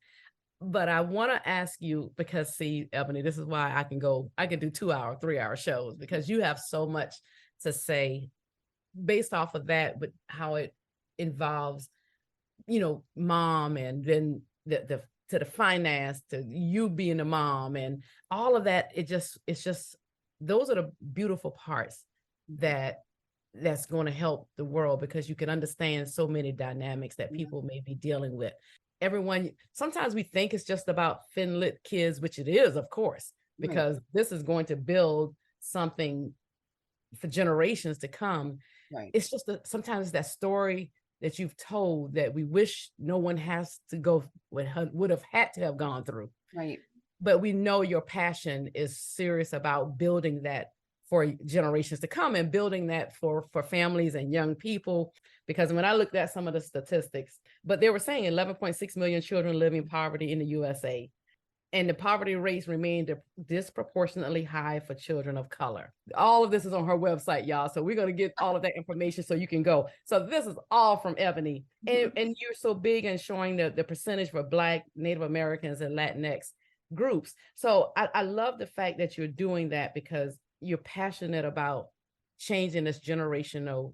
But I want to ask you, because see, Ebony, this is why I can do 2 hour, 3 hour shows, because you have so much to say based off of that, but how it involves, mom, and then the to the finance, to you being a mom, and all of that. It's just those are the beautiful parts that's going to help the world, because you can understand so many dynamics that Yeah. people may be dealing with. Everyone, sometimes we think it's just about finlit kids, which it is, of course, Right. because this is going to build something for generations to come. Right. It's just sometimes that story that you've told that we wish no one has to go would have had to have gone through. Right. But we know your passion is serious about building that for generations to come, and building that for families and young people. Because when I looked at some of the statistics, but they were saying 11.6 million children live in poverty in the USA, and the poverty rates remained disproportionately high for children of color. All of this is on her website, y'all. So we're going to get all of that information so you can go. So this is all from Ebony. And you're so big in showing the percentage for Black, Native Americans, and Latinx groups. So I love the fact that you're doing that, because you're passionate about changing this generational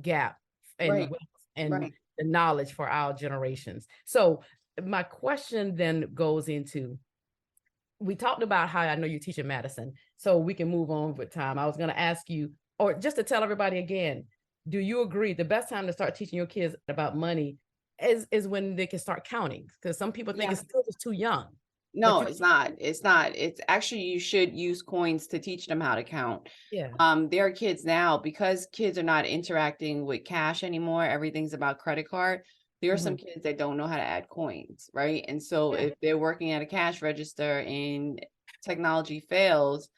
gap and Right. wealth and Right. the knowledge for our generations. So my question then goes into, we talked about how I know you teach in Madison, so we can move on with time. I was going to ask you, or just to tell everybody again, do you agree the best time to start teaching your kids about money is when they can start counting? Because some people think Yeah. it's still just too young. But No, it's not. It's not. It's actually, you should use coins to teach them how to count. yeah. There are kids now, because kids are not interacting with cash anymore. Everything's about credit card. There are some Mhm. kids that don't know how to add coins, right? And so Yeah. if they're working at a cash register and technology fails,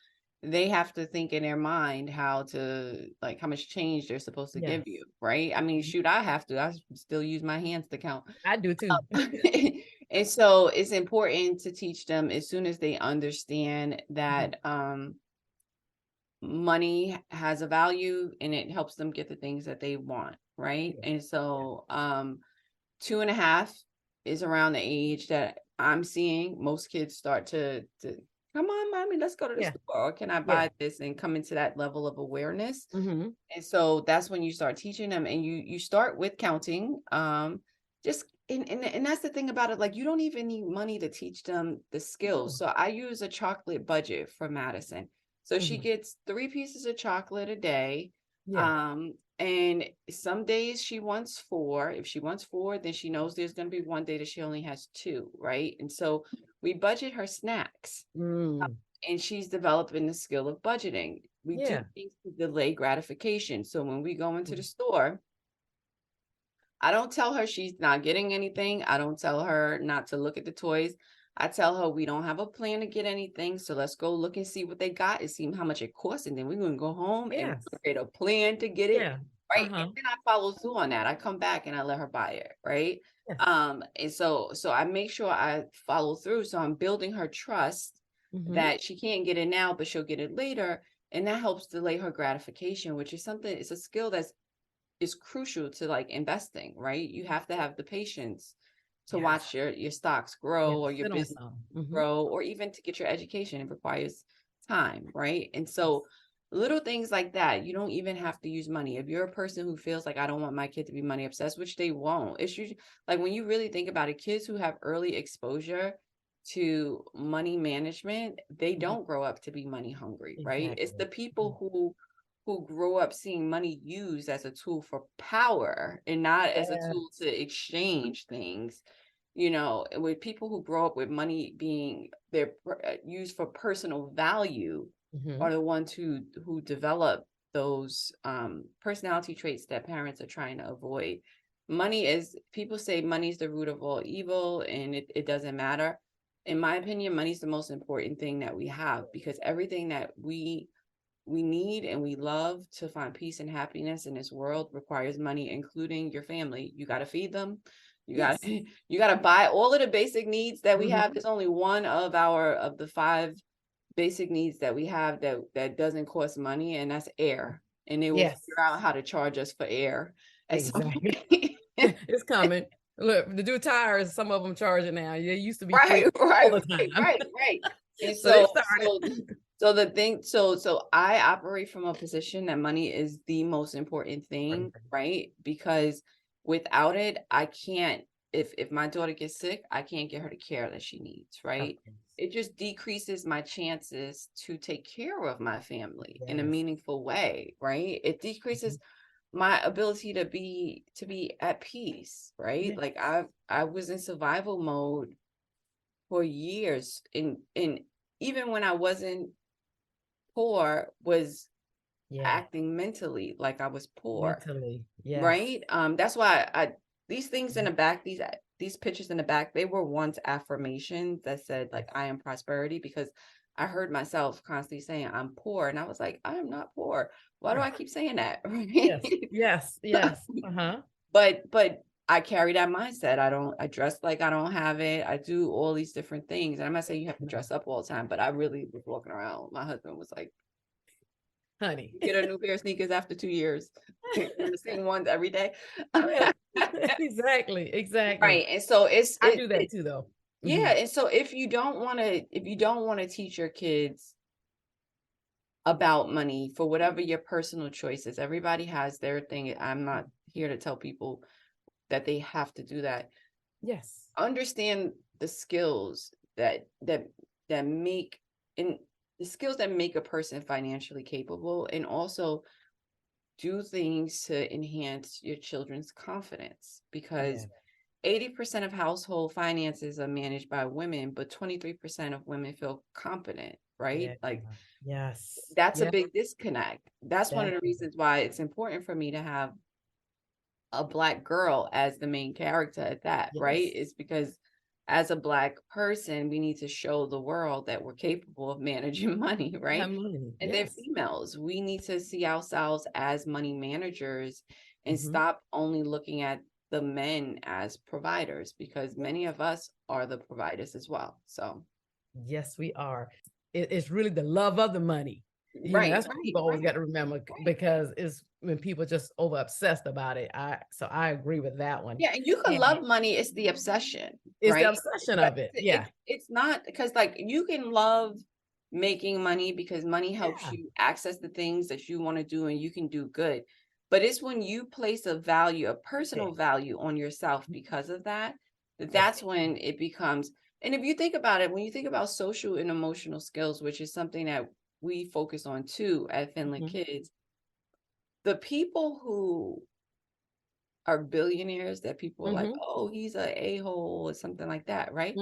they have to think in their mind how to, like, how much change they're supposed to Yes. give you, right? I mean, shoot, I have to. I still use my hands to count. I do too. And so it's important to teach them as soon as they understand Mhm. that money has a value, and it helps them get the things that they want, right? Yeah. And Yeah. so 2.5 is around the age that I'm seeing most kids start to come on, mommy, let's go to the Yeah. store, or can I Yeah. buy this, and come into that level of awareness. Mhm. And so that's when you start teaching them, and you start with counting. Just and that's the thing about it. Like, you don't even need money to teach them the skills. No. So I use a chocolate budget for Madison. So she Mhm. gets 3 pieces of chocolate a day. Yeah. And some days she wants 4. If she wants 4, then she knows there's going to be one day that she only has 2, right? And so we budget her snacks. Mm. And she's developing the skill of budgeting. We do Yeah. things to delay gratification. So when we go into the Mhm. store, I don't tell her she's not getting anything. I don't tell her not to look at the toys. I tell her we don't have a plan to get anything. So let's go look and see what they got and see how much it costs. And then we're going to go home and Yes. create a plan to get it. Yeah. Right. And Uh-huh. then I follow through on that. I come back and I let her buy it. Right. Yes. And so I make sure I follow through. So I'm building her trust Mhm. that she can't get it now, but she'll get it later. And that helps delay her gratification, which is something, it's a skill that's is crucial to like investing, right? You have to have the patience to Yes. watch your stocks grow or your sit on business some. grow, or even to get your education. It requires time, right? And so little things like that, you don't even have to use money. If you're a person who feels like, I don't want my kid to be money obsessed, which they won't, it's usually like, when you really think about it, kids who have early exposure to money management, they don't grow up to be money hungry, right? It's the people who grow up seeing money used as a tool for power and not as a tool to exchange things. You know, with people who grow up with money being used for personal value are the ones who develop those personality traits that parents are trying to avoid. Money is, people say money is the root of all evil, and it doesn't matter. In my opinion, money is the most important thing that we have, because everything that we need and we love to find peace and happiness in this world requires money, including your family. You got to feed them. You got you got to buy all of the basic needs that we have. There's only one of the 5 basic needs that we have that doesn't cost money, and that's air. And they will figure out how to charge us for air. Exactly. It's coming. Look, the new tires, some of them charging now. They used to be right. all the time. Right. And so so I operate from a position that money is the most important thing, right? Because without it, I can't, if my daughter gets sick, I can't get her the care that she needs, right? It just decreases my chances to take care of my family in a meaningful way, right? It decreases my ability to be at peace, right? Like I was in survival mode for years, and even when I wasn't poor, was acting mentally like I was poor. Right? That's why these things in the back, these pictures in the back, they were once affirmations that said like, I am prosperity, because I heard myself constantly saying I'm poor, and I was like, I am not poor. Why do I keep saying that? Yes. But I carry that mindset. I dress like I don't have it. I do all these different things. And I'm not saying you have to dress up all the time, but I really was walking around. My husband was like, honey, get a new pair of sneakers after 2 years. The same ones every day. Exactly. Right. And so I do that too, though. Yeah. And so if you don't want to teach your kids about money for whatever your personal choices, everybody has their thing. I'm not here to tell people that they have to do that. Yes. Understand the skills that make, and the skills that make a person financially capable, and also do things to enhance your children's confidence, because 80% of household finances are managed by women, but 23% of women feel competent, right? Like, that's a big disconnect. That's one of the reasons why it's important for me to have a Black girl as the main character at that, right? It's because as a Black person, we need to show the world that we're capable of managing money, right? And then females, we need to see ourselves as money managers and stop only looking at the men as providers, because many of us are the providers as well. So yes, we are. It's really the love of the money. That's what people always got to remember, because it's when people just over obsessed about it. So I agree with that one. Yeah, and you can love money. It's the obsession. It's the obsession of it. It's not, because like you can love making money because money helps you access the things that you want to do, and you can do good. But it's when you place a personal value on yourself because of that, that's when it becomes. And if you think about it, when you think about social and emotional skills, which is something that we focus on too at Finland Kids, the people who are billionaires that people are like, oh, he's an a-hole or something like that, right?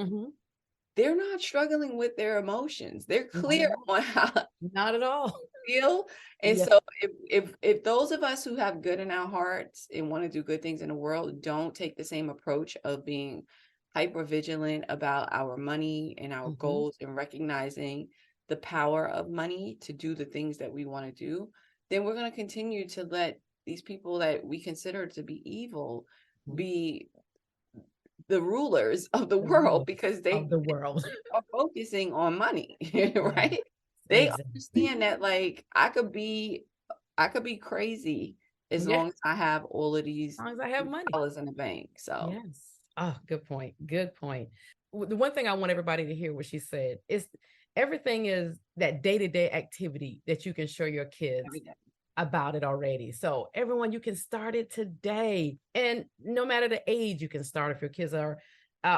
They're not struggling with their emotions. They're clear on how not at all feel. And so if those of us who have good in our hearts and want to do good things in the world don't take the same approach of being hyper vigilant about our money and our goals, and recognizing the power of money to do the things that we want to do, then we're going to continue to let these people that we consider to be evil be the rulers of the world, because they are focusing on money, right? They understand that like I could be crazy as Yeah, long as I have all of these as long as I have money. dollars in the bank. So Yes. Oh, good point. Good point. The one thing I want everybody to hear what she said is everything is that day-to-day activity that you can show your kids every day. about it already. So everyone, you can start it today. And no matter the age, you can start. If your kids are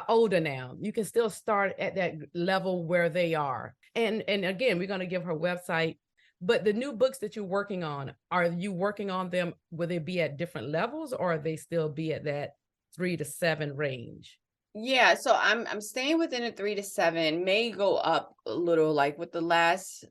older now, you can still start at that level where they are. And again, we're going to give her website. But the new books that you're working on, are you working on them? Will they be at different levels, or are they still be at that 3 to 7 range? Yeah, so I'm staying within a 3 to 7, may go up a little, like with the last,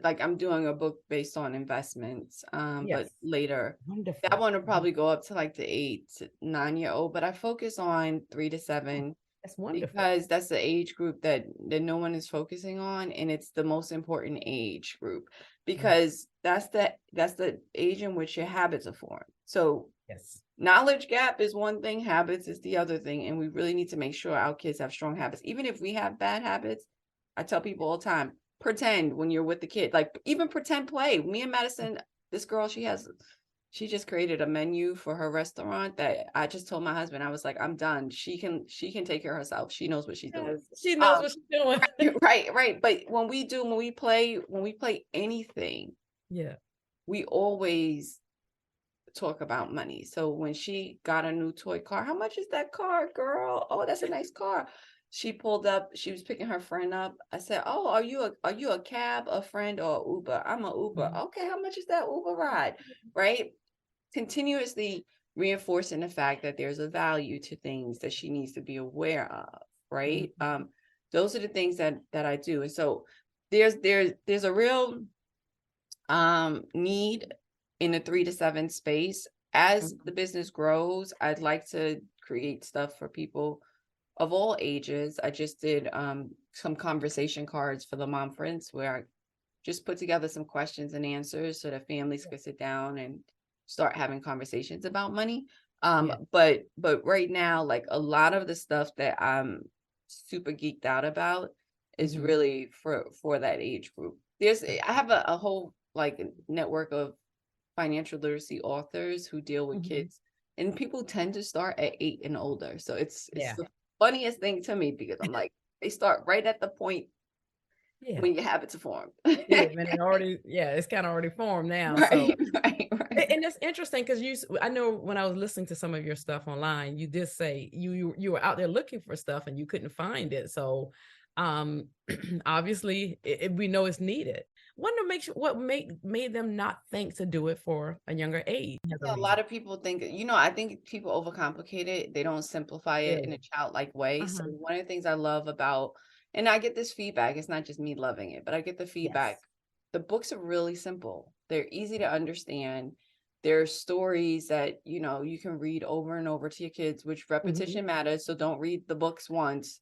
like I'm doing a book based on investments, Yes. but later Wonderful. that one will probably go up to like the 8 to 9 year old, but I focus on 3 to 7 That's wonderful. because that's the age group that no one is focusing on, and it's the most important age group because that's the age in which your habits are formed. So Yes. knowledge gap is one thing, habits is the other thing. And we really need to make sure our kids have strong habits. Even if we have bad habits, I tell people all the time, pretend when you're with the kid, like even pretend play. Me and Madison, this girl, she just created a menu for her restaurant that I just told my husband, I was like, I'm done. She can take care of herself. She knows what she's doing. She knows what she's doing. Right. But when we play anything, Yeah. we always talk about money. So when she got a new toy car, how much is that car, girl? Oh, that's a nice car. She pulled up, she was picking her friend up. I said, oh, are you a cab, a friend, or Uber? I'm a Uber. Okay, how much is that Uber ride? Right? Continuously reinforcing the fact that there's a value to things that she needs to be aware of, right? Those are the things that I do. And so there's a real need in the 3 to 7 space. As the business grows, I'd like to create stuff for people of all ages. I just did some conversation cards for the mom friends where I just put together some questions and answers so that families could sit down and start having conversations about money. But right now, like a lot of the stuff that I'm super geeked out about is really for that age group. I have a whole like network of financial literacy authors who deal with kids, and people tend to start at 8 and older. So it's the funniest thing to me because I'm like, they start right at the point when your habits are formed. When it already, it's kind of already formed now. Right. And it's interesting because I know when I was listening to some of your stuff online, you did say you were out there looking for stuff and you couldn't find it. So obviously we know it's needed. Wonder what made them not think to do it for a younger age. A lot of people think, I think people overcomplicate it. They don't simplify it in a childlike way. So one of the things I love about, and I get this feedback, it's not just me loving it, but I get the feedback. The books are really simple. They're easy to understand. There are stories that, you can read over and over to your kids, which repetition matters. So don't read the books once,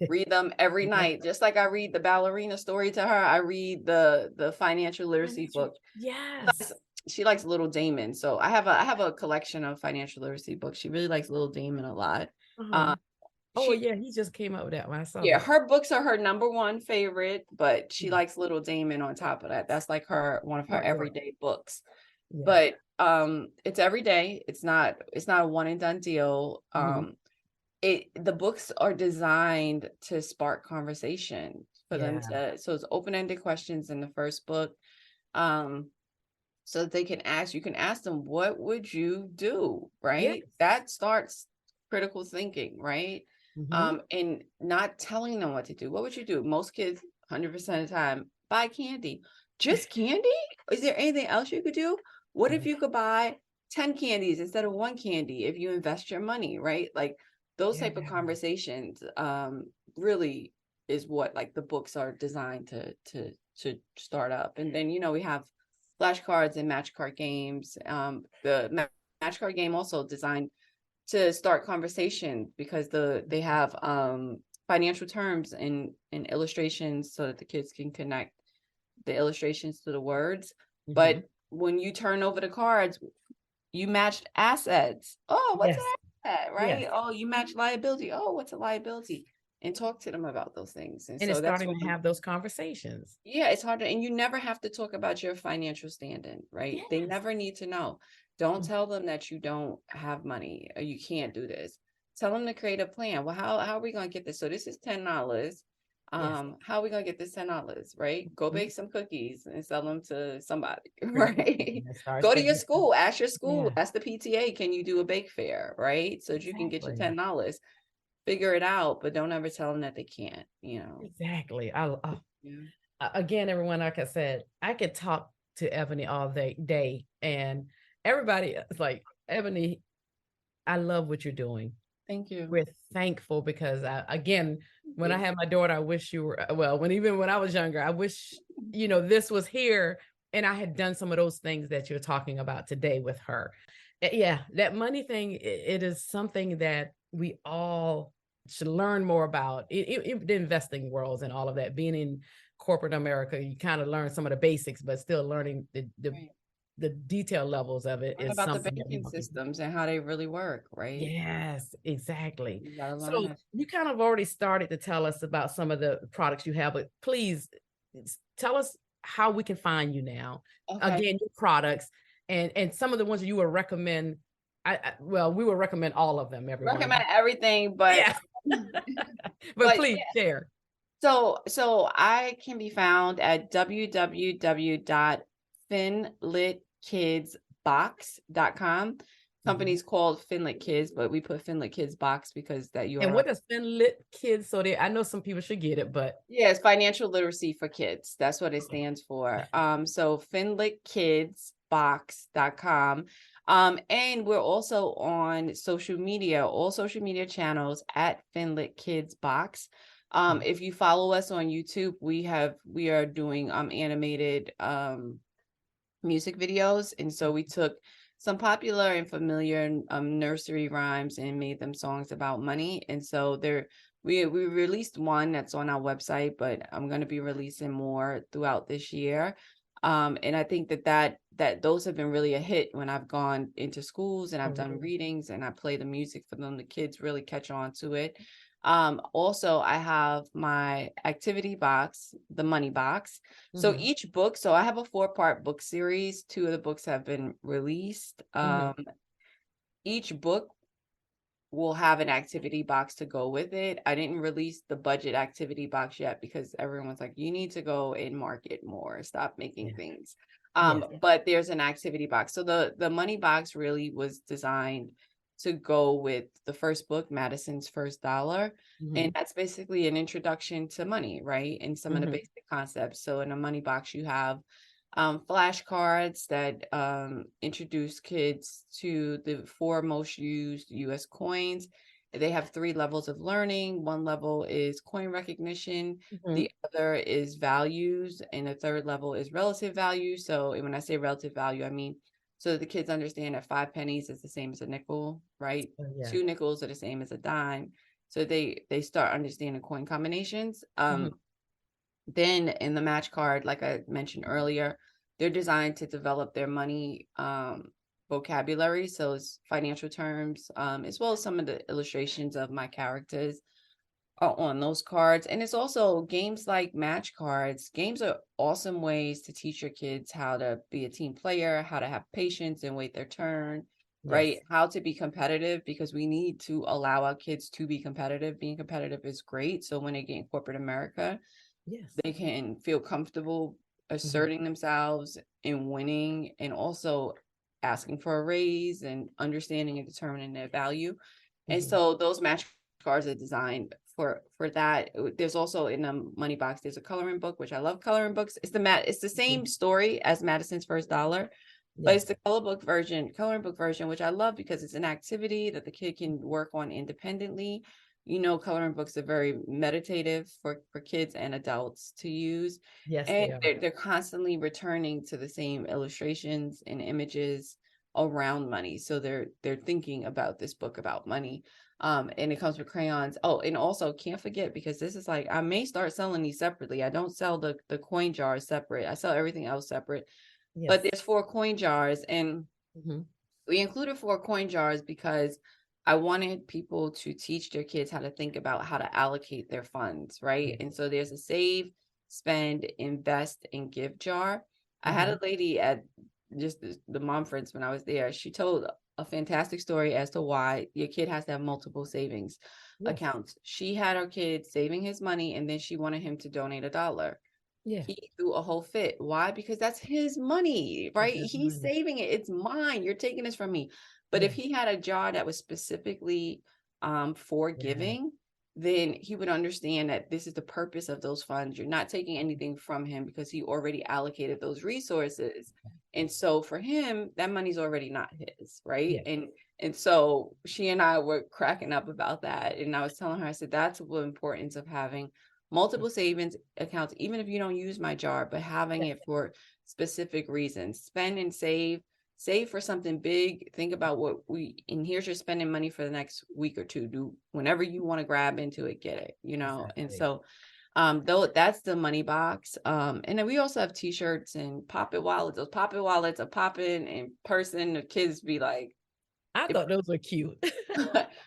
read them every night. Just like I read the ballerina story to her, I read the financial literacy book. Yes. She likes Little Damon. So I have a collection of financial literacy books. She really likes Little Damon a lot. He just came up with that when I saw that. Her books are her number one favorite, but she likes Little Damon on top of that. That's like one of her everyday books. But it's every day. It's not a one and done deal. The books are designed to spark conversation for them so it's open-ended questions in the first book. So that they can you can ask them, what would you do? Right? That starts critical thinking, right? And not telling them what to do. What would you do? Most kids, 100% of the time, buy candy. Just candy? Is there anything else you could do? What if you could buy 10 candies instead of one candy if you invest your money, right? Like those type of conversations really is what like the books are designed to start up. And then, we have flashcards and match card games. The match card game also designed to start conversation because they have financial terms and illustrations so that the kids can connect the illustrations to the words. But when you turn over the cards, you matched assets. Oh, what's an asset, right? Oh, you match liability. Oh, what's a liability? And talk to them about those things. And so it's starting to have those conversations. Yeah, it's hard and you never have to talk about your financial standing, right? They never need to know. Don't tell them that you don't have money or you can't do this. Tell them to create a plan. Well, how are we going to get this? So this is $10. Yes. How are we going to get this $10, right? Go Mhm. bake some cookies and sell them to somebody, right? And start Go to your setting- school, ask your school, Yeah, ask the PTA, can you do a bake fair, right? So that you can get your exactly. $10. Figure it out, but don't ever tell them that they can't, Exactly. Yeah. Again, everyone, like I said, I could talk to Ebony all day, and everybody is like, Ebony, I love what you're doing. Thank you. We're thankful because again, when I had my daughter, I wish you were, well, even when I was younger, I wish, this was here and I had done some of those things that you're talking about today with her. Yeah, that money thing, it is something that we all should learn more about. The investing worlds and all of that. Being in corporate America, you kind of learn some of the basics, but still learning Right. the detail levels of it Learn is about the something that we banking want to. systems and how they really work, right? Yes, exactly. You gotta learn So that. you kind of already started to tell us about some of the products you have, but please tell us how we can find you now. Okay. Again, your products and some of the ones that you would recommend. Well, we would recommend all of them, everyone. Recommend everything, but Yeah. But please share. So I can be found at www.finlitkidsbox.com. Company's called Finlit Kids, but we put Finlit Kids Box because that URL. And what does Finlit Kids? So I know some people should get it, but yeah, it's financial literacy for kids. That's what it stands for. So finlitkidsbox.com. And we're also on social media, all social media channels at Finlit Kids Box. If you follow us on YouTube, we are doing animated music videos, and so we took some popular and familiar nursery rhymes and made them songs about money. And so we released one that's on our website, but I'm going to be releasing more throughout this year. And I think that those have been really a hit when I've gone into schools and I've done readings and I play the music for them. The kids really catch on to it. Also, I have my activity box, the money box. So each book, so I have a 4-part book series. 2 of the books have been released. Each book will have an activity box to go with it. I didn't release the budget activity box yet because everyone's like, you need to go and market more, stop making things. But there's an activity box. So the money box really was designed to go with the first book, Madison's First Dollar. And that's basically an introduction to money, right? And some of the basic concepts. So in a money box, you have flashcards that introduce kids to the 4 most used U.S. coins. They have 3 levels of learning. 1 level is coin recognition. The other is values. And the 3rd level is relative value. So when I say relative value, I mean, so that the kids understand that 5 pennies is the same as a nickel, right? 2 nickels are the same as a dime. So they start understanding coin combinations. Then in the match card, like I mentioned earlier, they're designed to develop their money vocabulary. So it's financial terms, as well as some of the illustrations of my characters are on those cards. And it's also games like match cards. Games are awesome ways to teach your kids how to be a team player, how to have patience and wait their turn, right? How to be competitive, because we need to allow our kids to be competitive. Being competitive is great. So when they get in corporate America, they can feel comfortable asserting themselves and winning, and also asking for a raise and understanding and determining their value. And so those match cards are designed for that. There's also in the money box, there's a coloring book, which I love coloring books. It's the same story as Madison's First Dollar, but it's the coloring book version, which I love because it's an activity that the kid can work on independently. Coloring books are very meditative for kids and adults to use. Yes, and they're constantly returning to the same illustrations and images around money. So they're thinking about this book about money. And it comes with crayons. Oh, and also can't forget, because this is like, I may start selling these separately. I don't sell the coin jars separate. I sell everything else separate. But there's 4 coin jars, and we included 4 coin jars because I wanted people to teach their kids how to think about how to allocate their funds, right? And so there's a save, spend, invest, and give jar. I had a lady at just the mom friends when I was there, she told a fantastic story as to why your kid has to have multiple savings accounts. She had her kid saving his money, and then she wanted him to donate $1. Yeah. He threw a whole fit. Why? Because that's his money, right? He's saving it. It's mine. You're taking this from me. But if he had a jar that was specifically for giving, then he would understand that this is the purpose of those funds. You're not taking anything from him because he already allocated those resources. And so for him, that money's already not his, right? And so she and I were cracking up about that. And I was telling her, I said, that's the importance of having multiple savings accounts, even if you don't use my jar, but having it for specific reasons. Spend and save for something big. Think about and here's your spending money for the next week or two. Do whenever you want to grab into it, get it, And so though that's the money box. And then we also have t-shirts and pop-it wallets. Those pop-it wallets are popping in person. The kids be like, I thought those were cute.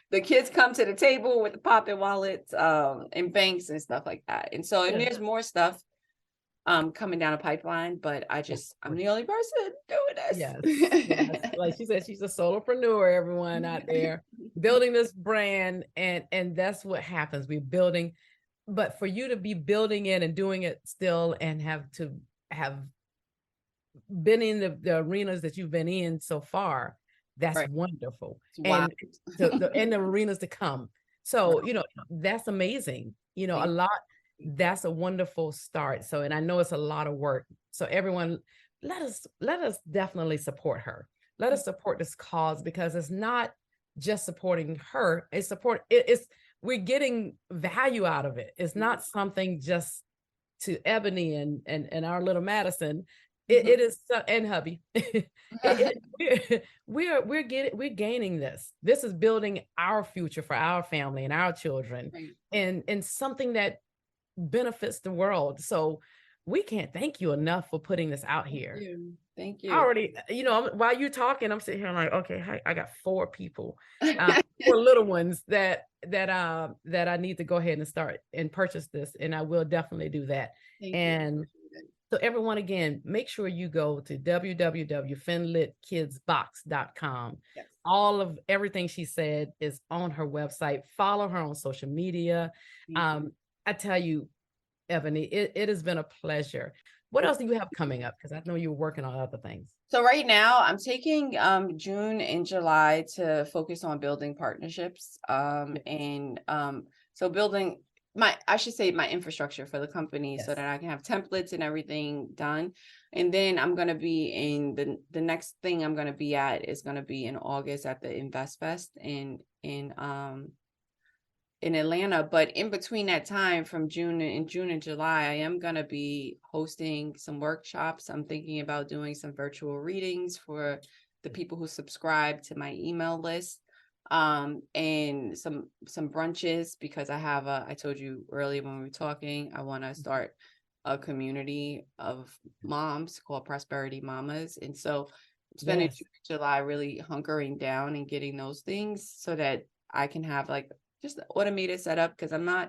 The kids come to the table with the pop-it wallets and banks and stuff like that. And so and there's more stuff coming down a pipeline, but I'm the only person doing this. Yes. Like she said, she's a solopreneur, everyone out there building this brand, and that's what happens. We're building, but for you to be building it and doing it still and have been in the arenas that you've been in so far, that's wonderful. And the arenas to come. So, that's amazing. A lot, that's a wonderful start. So, and I know it's a lot of work. So everyone, let us definitely support her. Let us support this cause, because it's not just supporting her. We're getting value out of it. It's not something just to Ebony and our little Madison. It is, and hubby. We're gaining this. This is building our future for our family and our children, and something that benefits the world. So we can't thank you enough for putting this out here. Thank you. I already, while you're talking, I'm sitting here like, okay, I got 4 people, 4 little ones that I need to go ahead and start and purchase this, and I will definitely do that. So everyone, again, make sure you go to www.finlitkidsbox.com. Yes. All of everything she said is on her website. Follow her on social media. I tell you, Ebony, it has been a pleasure. What else do you have coming up? Because I know you're working on other things. So right now I'm taking June and July to focus on building partnerships so building my infrastructure for the company, so that I can have templates and everything done. And then I'm going to be in the next thing I'm going to be at is going to be in August at the Invest Fest in Atlanta. But in between that time, from June and July, I am going to be hosting some workshops. I'm thinking about doing some virtual readings for the people who subscribe to my email list. And some brunches, because I told you earlier when we were talking, I want to start a community of moms called Prosperity Mamas. And so I'm spending July really hunkering down and getting those things so that I can have like just an automated setup, because I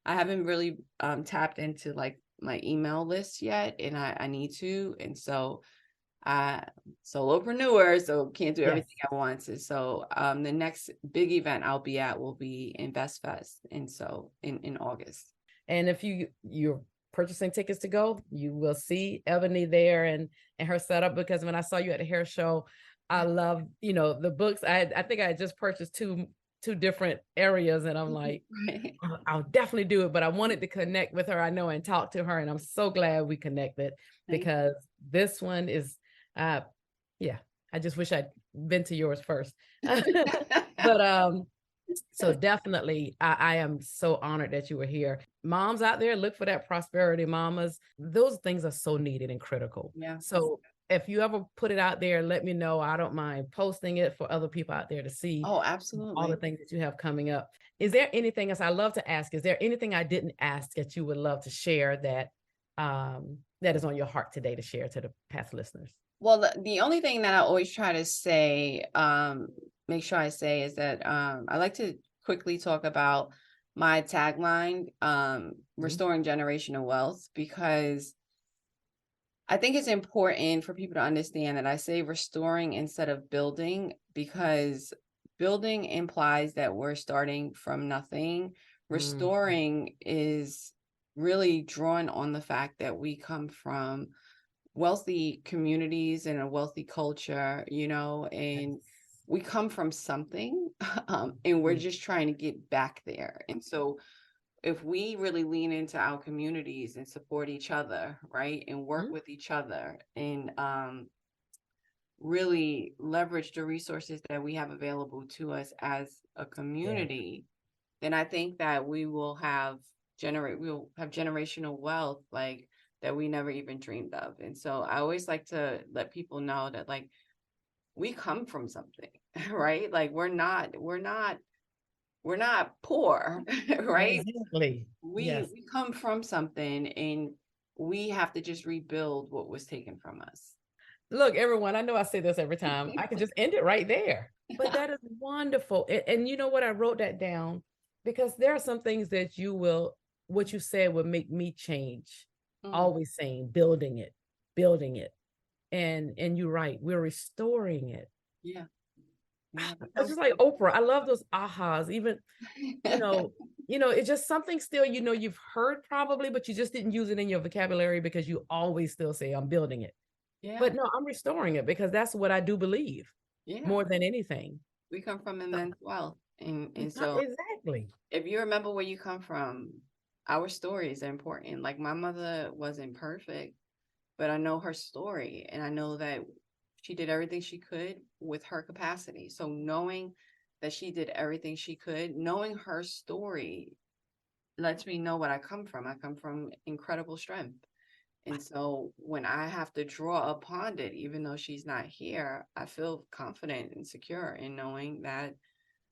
haven't really tapped into like my email list yet, and I need to. And so solopreneur, so can't do everything at once. And so the next big event I'll be at will be Invest Fest, and so in August. And if you're purchasing tickets to go, you will see Ebony there and her setup, because when I saw you at the hair show, I love the books. I think I just purchased two different areas, and I'm like, I'll definitely do it. But I wanted to connect with her, I know, and talk to her, and I'm so glad we connected, because this one is I just wish I'd been to yours first. But so definitely I am so honored that you were here. Moms out there, look for that Prosperity Mamas. Those things are so needed and critical. So if you ever put it out there, let me know. I don't mind posting it for other people out there to see. Oh, absolutely. All the things that you have coming up. Is there anything else I love to ask? Is there anything I didn't ask that you would love to share that is on your heart today to share to the past listeners? Well, the only thing that I always try to say, make sure I say, is that I like to quickly talk about my tagline, restoring generational wealth, because I think it's important for people to understand that I say restoring instead of building, because building implies that we're starting from nothing. Mm, Restoring is really drawn on the fact that we come from wealthy communities and a wealthy culture, and yes. we come from something, and we're Mm, just trying to get back there. And so if we really lean into our communities and support each other, right, and work mm, with each other, and really leverage the resources that we have available to us as a yeah. community, then I think that we'll have generational wealth, like, that we never even dreamed of. And so I always like to let people know that, like, we come from something, right? Like, we're not poor, right? Exactly. we Yes. we come from something, and we have to just rebuild what was taken from us. Look, everyone, I know I say this every time. I could just end it right there. But that is wonderful. And you know what? I wrote that down because there are some things that what you said would make me change. Mm, Always saying, building it. And you're right, we're restoring it. yeah, yeah, It's because just like Oprah. I love those ahas. Even, you know, it's just something still, you've heard probably, but you just didn't use it in your vocabulary because you always still say, I'm building it. yeah, But no, I'm restoring it because that's what I do believe yeah, more than anything. we come from So, immense wealth, and so exactly. if you remember where you come from, our stories are important. Like, my mother wasn't perfect, but I know her story, and I know that she did everything she could with her capacity. So knowing that she did everything she could, knowing her story lets me know what I come from. I come from incredible strength. And so when I have to draw upon it, even though she's not here, I feel confident and secure in knowing that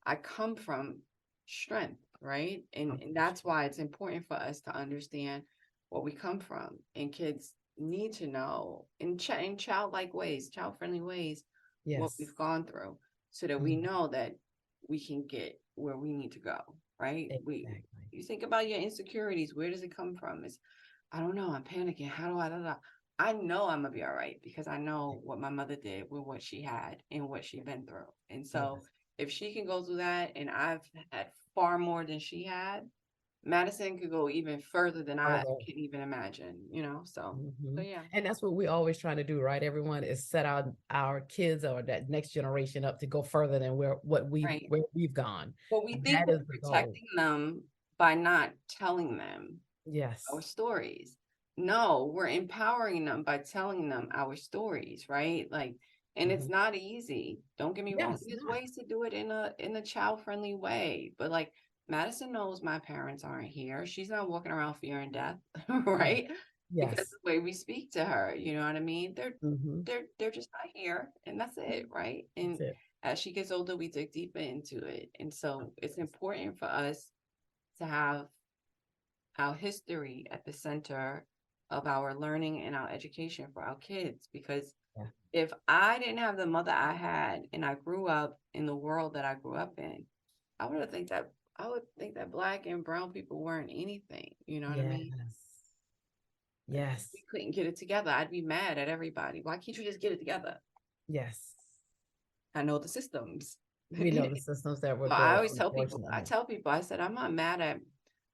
I come from strength, right? And that's why it's important for us to understand where we come from. And kids need to know in childlike ways, child-friendly ways, what Yes. we've gone through, so that we Mhm. know that we can get where we need to go, right? Exactly. You think about your insecurities, where does it come from? It's, I don't know, I'm panicking. How do I, da, da. I know I'm gonna be all right because I know what my mother did with what she had and what she'd been through. And so Yes. if she can go through that, and I've had far more than she had, Madison could go even further than I Further. can even imagine, so Mhm. yeah. And that's what we always trying to do, right? Everyone is set our kids or that next generation up to go further than Right. where we've gone. But we And think that we're is the goal. protecting them by not telling them our Yes. stories. No, we're empowering them by telling them our stories, right? Like, and it's Mhm. not easy. Don't get me wrong. Yes, There's not. ways to do it in a child-friendly way. But, like, Madison knows my parents aren't here. She's not walking around fearing death, Yes. right? Because Yes. the way we speak to her, you know what I mean? Mhm. They're just not here, and that's it, right? That's And it. as she gets older, we dig deeper into it. And so it's important for us to have our history at the center of our learning and our education for our kids. Because Yeah. if I didn't have the mother I had, and I grew up in the world that I grew up in, I would think that Black and brown people weren't anything. You know what I mean? Yes. Yes. We couldn't get it together. I'd be mad at everybody. Why can't you just get it together? Yes. I know the systems. We know the systems that were So I built, always unfortunately. tell people, I said, I'm not mad at,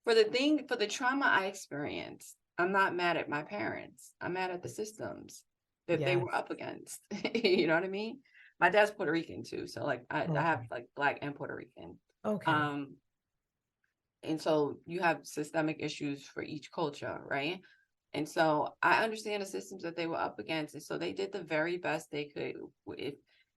for the trauma I experienced. I'm not mad at my parents. I'm mad at the systems that they Yes. were up against. You know what I mean? My dad's Puerto Rican too. So, like, I have, Okay. like, Black and Puerto Rican. Okay. Um, and so you have systemic issues for each culture, right? And so I understand the systems that they were up against. And so they did the very best they could. If,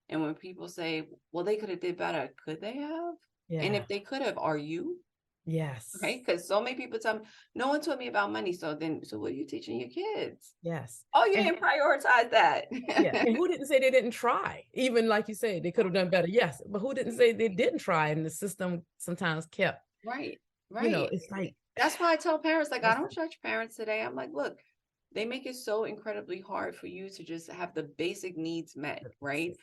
and when people say, well, they could have did better, could they have? And Yeah. if they could have, are you? Yes. Right? Because so many people tell me, no one told me about money. So what are you teaching your kids? Yes. Oh, you And didn't prioritize that. yeah. And who didn't say they didn't try? Even like you said, they could have done better. Yes. But who didn't say they didn't try? And the system sometimes kept, Right, right. it's like, That's why I tell parents, like, I don't listen, judge parents today. I'm like, look, they make it so incredibly hard for you to just have the basic needs met, right?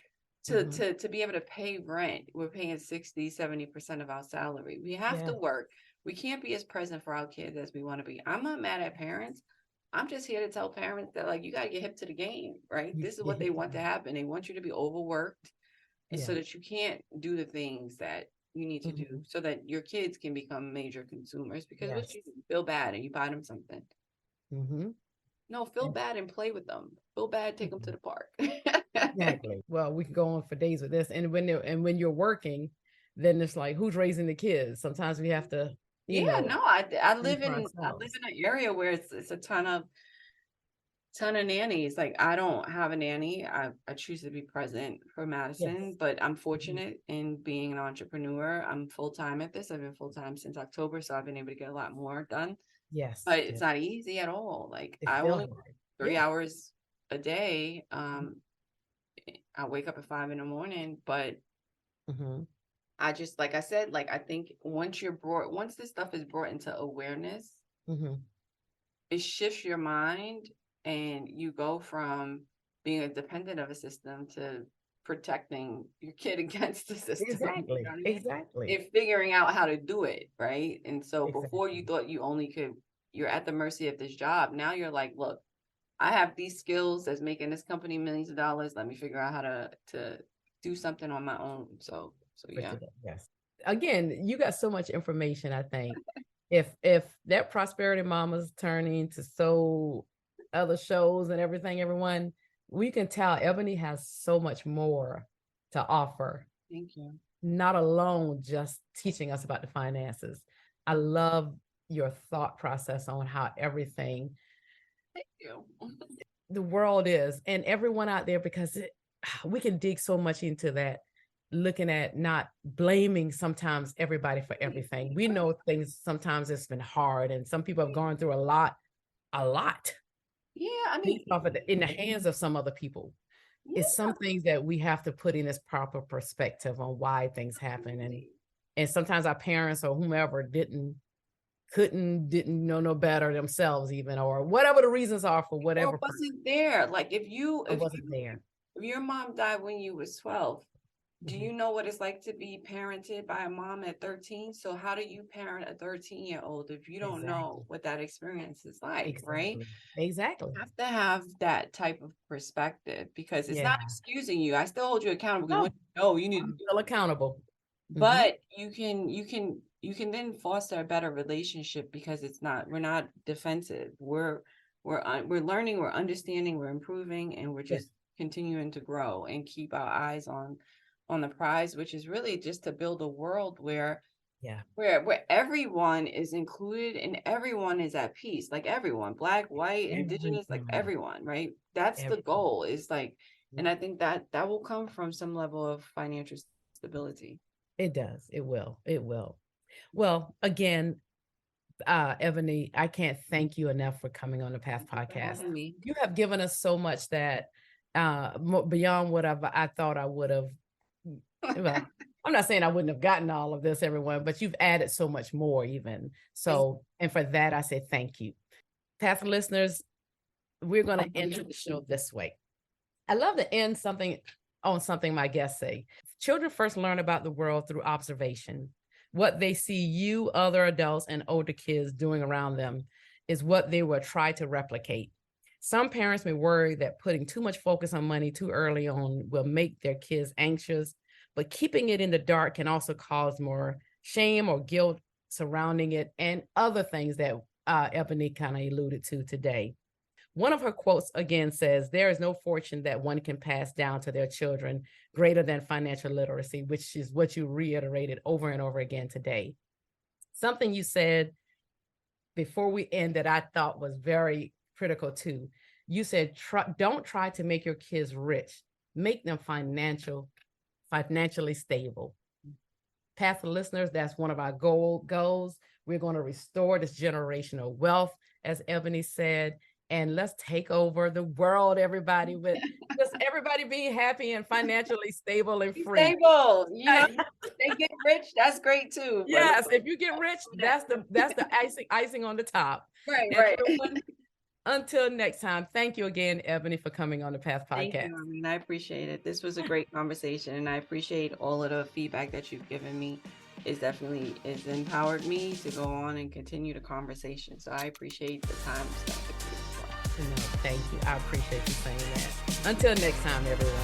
mhm. To be able to pay rent. We're paying 60-70% of our salary. We have Yeah. to work. We can't be as present for our kids as we want to be. I'm not mad at parents. I'm just here to tell parents that like you got to get hip to the game, right? This is what they want to happen. They want you to be overworked, and so that you can't do the things that you need to do, so that your kids can become major consumers. Because what you do, feel bad and you buy them something. No, feel bad and play with them. Feel bad, take them to the park. Exactly. Well, we can go on for days with this, and when you're working, then it's like, who's raising the kids? Sometimes we have to, I live in an area where it's a ton of nannies. Like I don't have a nanny. I choose to be present for Madison, but I'm fortunate in being an entrepreneur. I'm full-time at this. I've been full-time since October, so I've been able to get a lot more done. Yes. But it's not easy at all. Like I only work 3 hours a day. I wake up at 5 a.m, but I just, like I said, like I think once this stuff is brought into awareness, it shifts your mind, and you go from being a dependent of a system to protecting your kid against the system. Exactly. You know what I mean? Exactly. And figuring out how to do it, right? And so before you thought you only could, you're at the mercy of this job. Now you're like, look, I have these skills that's making this company millions of dollars. Let me figure out how to do something on my own. So yeah. Yes. Again, you got so much information. I think if that Prosperity Mama's turning to so other shows and everyone, we can tell Ebony has so much more to offer. Thank you. Not alone just teaching us about the finances. I love your thought process on how everything Thank you. the world is, and everyone out there, because we can dig so much into that, looking at not blaming sometimes everybody for everything. We know things sometimes it's been hard, and some people have gone through a lot. Yeah, I mean, in the hands of some other people. It's some things that we have to put in this proper perspective on why things happen, and sometimes our parents or whomever didn't know no better themselves, even, or whatever the reasons are for whatever. Or wasn't there. Like if there. If your mom died when you was 12, do you know what it's like to be parented by a mom at 13? So how do you parent a 13-year-old if you don't know what that experience is like, right? Exactly. You have to have that type of perspective, because it's not excusing you. I still hold you accountable. You need to be accountable. But you can then foster a better relationship, because we're not defensive. We're learning, we're understanding, we're improving, and we're just continuing to grow and keep our eyes on the prize, which is really just to build a world where everyone is included and everyone is at peace. Like everyone, Black, white, indigenous, like everyone, right? That's the goal, is like, and I think that will come from some level of financial stability. It does. It will. Well, again, Ebony, I can't thank you enough for coming on the Path Podcast. You have given us so much that beyond what I thought I would have. Well, I'm not saying I wouldn't have gotten all of this, everyone, but you've added so much more even. So, and for that, I say thank you. Path listeners, we're going to end the show this way. I love to end on something my guests say. Children first learn about the world through observation. What they see you, other adults, and older kids doing around them is what they will try to replicate. Some parents may worry that putting too much focus on money too early on will make their kids anxious, but keeping it in the dark can also cause more shame or guilt surrounding it, and other things that Ebony kind of alluded to today. One of her quotes again says, "There is no fortune that one can pass down to their children greater than financial literacy," which is what you reiterated over and over again today. Something you said before we end that I thought was very critical too. You said, don't try to make your kids rich, make them financially stable. Path listeners, that's one of our goals. We're going to restore this generational wealth, as Ebony said, and let's take over the world, everybody, with just everybody being happy and financially stable and free. Stable, they get rich, that's great too. Yes, if you get rich, that's the icing on the top. Right. Until next time, thank you again, Ebony, for coming on the Path Podcast. Thank you, Arlene. I appreciate it. This was a great conversation, and I appreciate all of the feedback that you've given me. It's empowered me to go on and continue the conversation. So I appreciate the time spent with you as well. No, thank you. I appreciate you saying that. Until next time, everyone.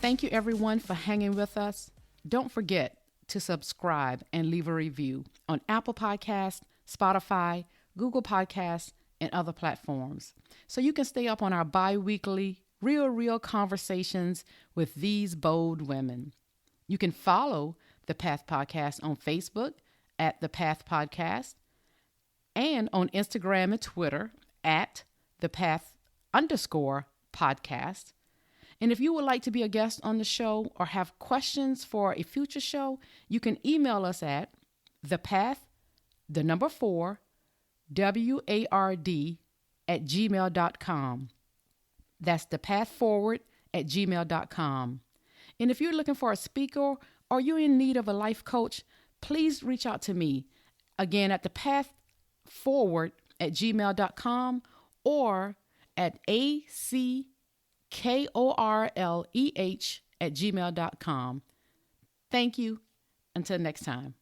Thank you, everyone, for hanging with us. Don't forget to subscribe and leave a review on Apple Podcasts, Spotify, Google Podcasts, and other platforms, so you can stay up on our bi-weekly, real conversations with these bold women. You can follow The Path Podcast on Facebook at The Path Podcast and on Instagram and Twitter at The Path_podcast. And if you would like to be a guest on the show or have questions for a future show, you can email us at thepath4ward@gmail.com. That's thepathforward@gmail.com. And if you're looking for a speaker or you're in need of a life coach, please reach out to me. Again, at thepathforward@gmail.com or at ACKORLEH@gmail.com. Thank you. Until next time.